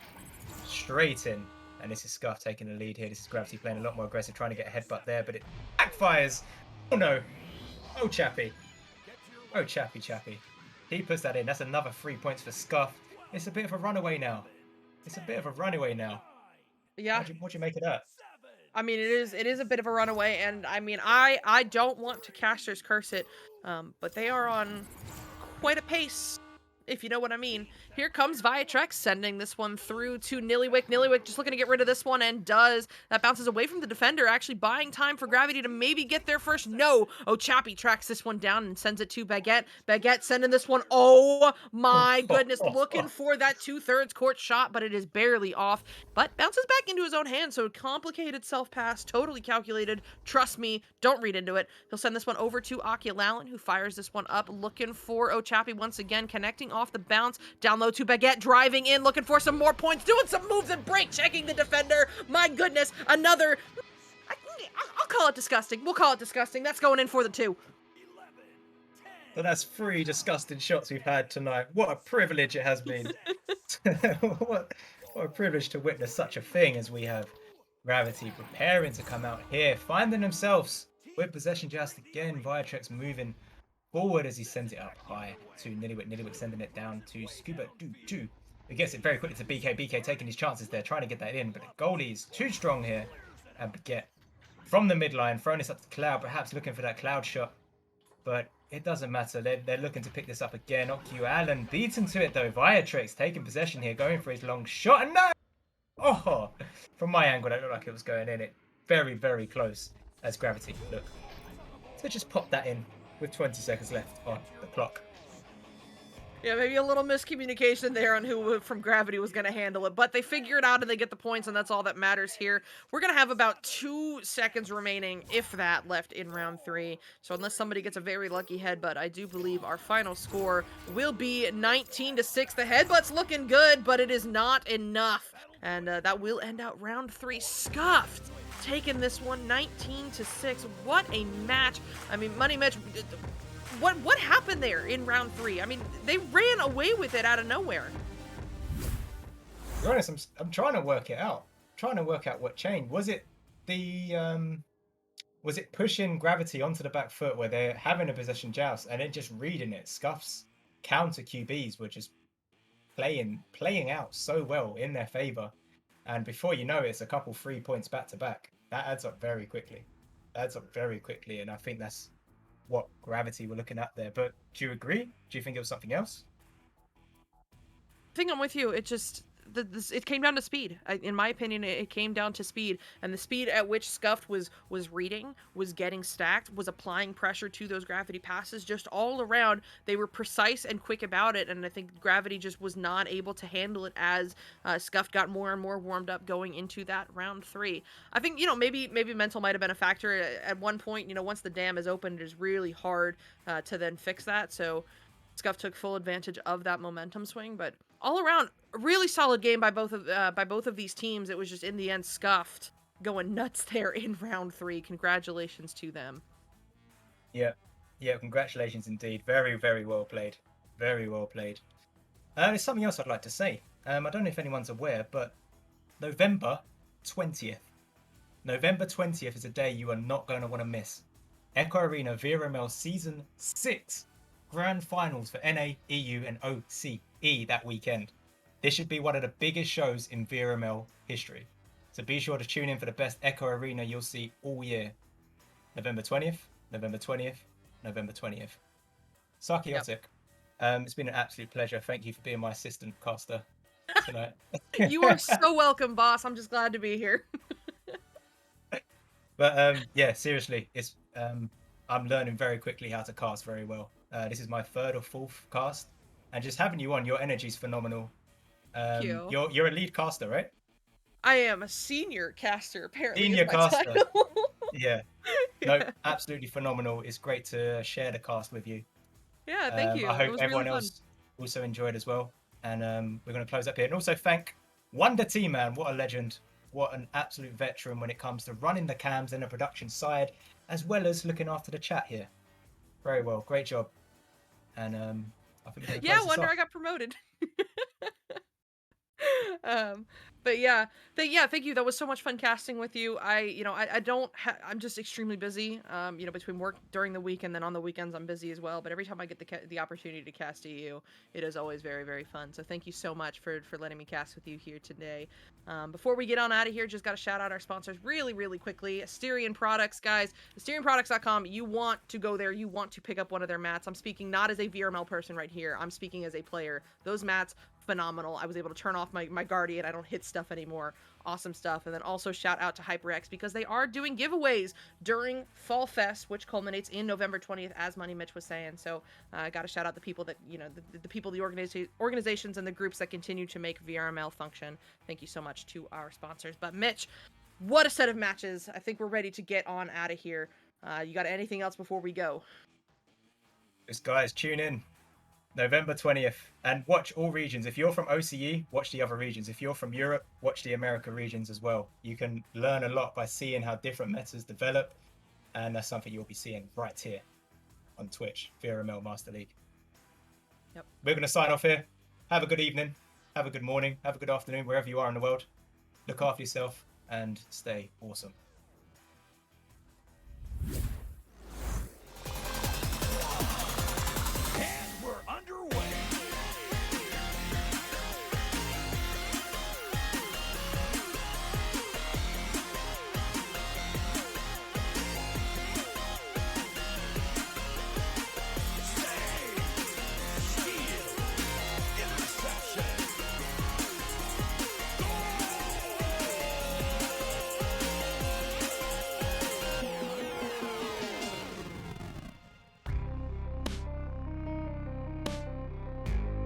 Straight in. And this is Scuff taking the lead here. This is Gravity playing a lot more aggressive, trying to get a headbutt there, but it backfires. Oh no. Oh, Chappy. Oh, Chappy. He puts that in. That's another 3 points for Scuff. It's a bit of a runaway now. Yeah. What'd you make of that? I mean, it is a bit of a runaway, and I mean, I don't want to Caster's curse it, but they are on quite a pace, if you know what I mean. Here comes Viatrex, sending this one through to Nillywick. Nillywick just looking to get rid of this one, and does. That bounces away from the defender, actually buying time for Gravity to maybe get there first. No! Oh, Chappy tracks this one down and sends it to Baguette. Baguette sending this one. Oh my goodness, looking for that 2/3 court shot, but it is barely off. But bounces back into his own hand, so complicated self-pass, totally calculated. Trust me, don't read into it. He'll send this one over to Akialalin, who fires this one up, looking for Chappy once again, connecting off the bounce. Down low to Baguette, driving in, looking for some more points, doing some moves and break, checking the defender. My goodness, another... I'll call it disgusting. We'll call it disgusting. That's going in for the 2. So that's 3 disgusting shots we've had tonight. What a privilege it has been. what a privilege to witness such a thing as we have. Gravity preparing to come out here, finding themselves with possession just again. Viatrex moving forward as he sends it up high to Nillywick. Nillywick sending it down to Scuba Doo. He gets it very quickly to BK. BK taking his chances there, trying to get that in, but the goalie is too strong here. And Baguette from the midline, throwing this up to Cloud, perhaps looking for that Cloud shot. But it doesn't matter. They're looking to pick this up again. Allen beaten to it though. Viatrex taking possession here, going for his long shot. And no! Oh! From my angle, that looked like it was going in. It very, very close as Gravity. Look. So just pop that in with 20 seconds left on the clock. Yeah, maybe a little miscommunication there on who from Gravity was going to handle it, but they figure it out and they get the points, and that's all that matters here. We're going to have about 2 seconds remaining, if that, left in round 3. So unless somebody gets a very lucky headbutt, I do believe our final score will be 19-6. The headbutt's looking good, but it is not enough. And that will end out round 3. Scuffed, taking this one 19-6. What a match. I mean, MoneyMitch... What happened there in round 3? I mean, they ran away with it out of nowhere. To be honest, I'm trying to work it out. Trying to work out what changed. Was it the was it pushing Gravity onto the back foot where they're having a possession joust and then just reading it? Scuff's counter QBs were just playing out so well in their favor, and before you know it, it's a couple 3 points back to back. That adds up very quickly. And I think that's what Gravity were looking at there. But do you agree? Do you think it was something else? I think I'm with you. It just it came down to speed. In my opinion, it came down to speed, and the speed at which Scuffed was reading, was getting stacked, was applying pressure to those Gravity passes. Just all around, they were precise and quick about it, and I think Gravity just was not able to handle it as Scuffed got more and more warmed up going into that round 3. I think, maybe mental might have been a factor at one point. Once the dam is opened, it is really hard to then fix that. So Scuff took full advantage of that momentum swing, but all around, a really solid game by both of these teams. It was just in the end Scuffed going nuts there in round 3. Congratulations to them. Yeah, congratulations indeed. Very, very well played. Very well played. There's something else I'd like to say. I don't know if anyone's aware, but November 20th is a day you are not going to want to miss. Echo Arena VRML Season 6 Grand Finals for NA, EU and OCE that weekend. This should be one of the biggest shows in VRML history. So be sure to tune in for the best Echo Arena you'll see all year. November 20th, November 20th, November 20th. Psychaotic. Yep. It's been an absolute pleasure. Thank you for being my assistant caster tonight. You are so welcome, boss. I'm just glad to be here. But yeah, seriously, it's I'm learning very quickly how to cast very well. This is my 3rd or 4th cast, and just having you on, your energy's phenomenal. Thank you. You're a lead caster, right? I am a senior caster, apparently. Senior caster. Yeah. No, absolutely phenomenal. It's great to share the cast with you. Yeah, thank you. I hope everyone else also enjoyed as well. And we're going to close up here. And also thank Wonder T-Man. What a legend. What an absolute veteran when it comes to running the cams and the production side, as well as looking after the chat here. Very well. Great job. And I think we're gonna Yeah, close this wonder off. I got promoted. um but yeah, thank you. That was so much fun casting with you. I'm just extremely busy, between work during the week and then on the weekends I'm busy as well, but every time I get the opportunity to cast EU, it is always very, very fun. So thank you so much for letting me cast with you here today. Before we get on out of here, just got to shout out our sponsors really, really quickly. Asterion Products, guys. AsterionProducts.com. You want to go there. You want to pick up one of their mats. I'm speaking not as a VRML person right here. I'm speaking as a player. Those mats, phenomenal. I was able to turn off my Guardian. I don't hit stuff anymore. Awesome stuff. And then also shout out to HyperX because they are doing giveaways during Fall Fest, which culminates in November 20th, as Money Mitch was saying. So I got to shout out the people that, the people, the organizations and the groups that continue to make VRML function. Thank you so much to our sponsors. But Mitch, what a set of matches. I think we're ready to get on out of here. You got anything else before we go? Just guys, tune in November 20th and watch all regions. If you're from OCE, watch the other regions. If you're from Europe, watch the America regions as well. You can learn a lot by seeing how different metas develop, and that's something you'll be seeing right here on Twitch, VRML Master League. Yep. We're going to sign off here. Have a good evening, have a good morning, have a good afternoon, wherever you are in the world. Look after yourself and stay awesome.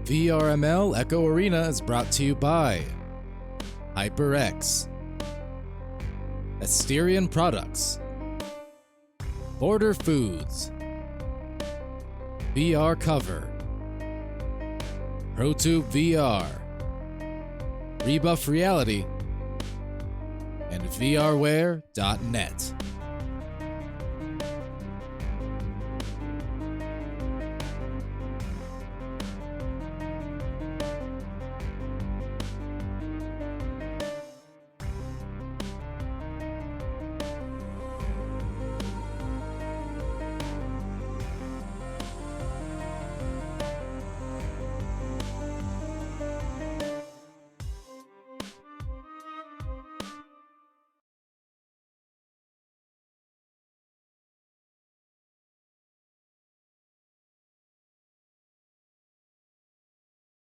VRML Echo Arena is brought to you by HyperX, Asterion Products, Border Foods, VR Cover, ProTube VR, Rebuff Reality, and VRware.net.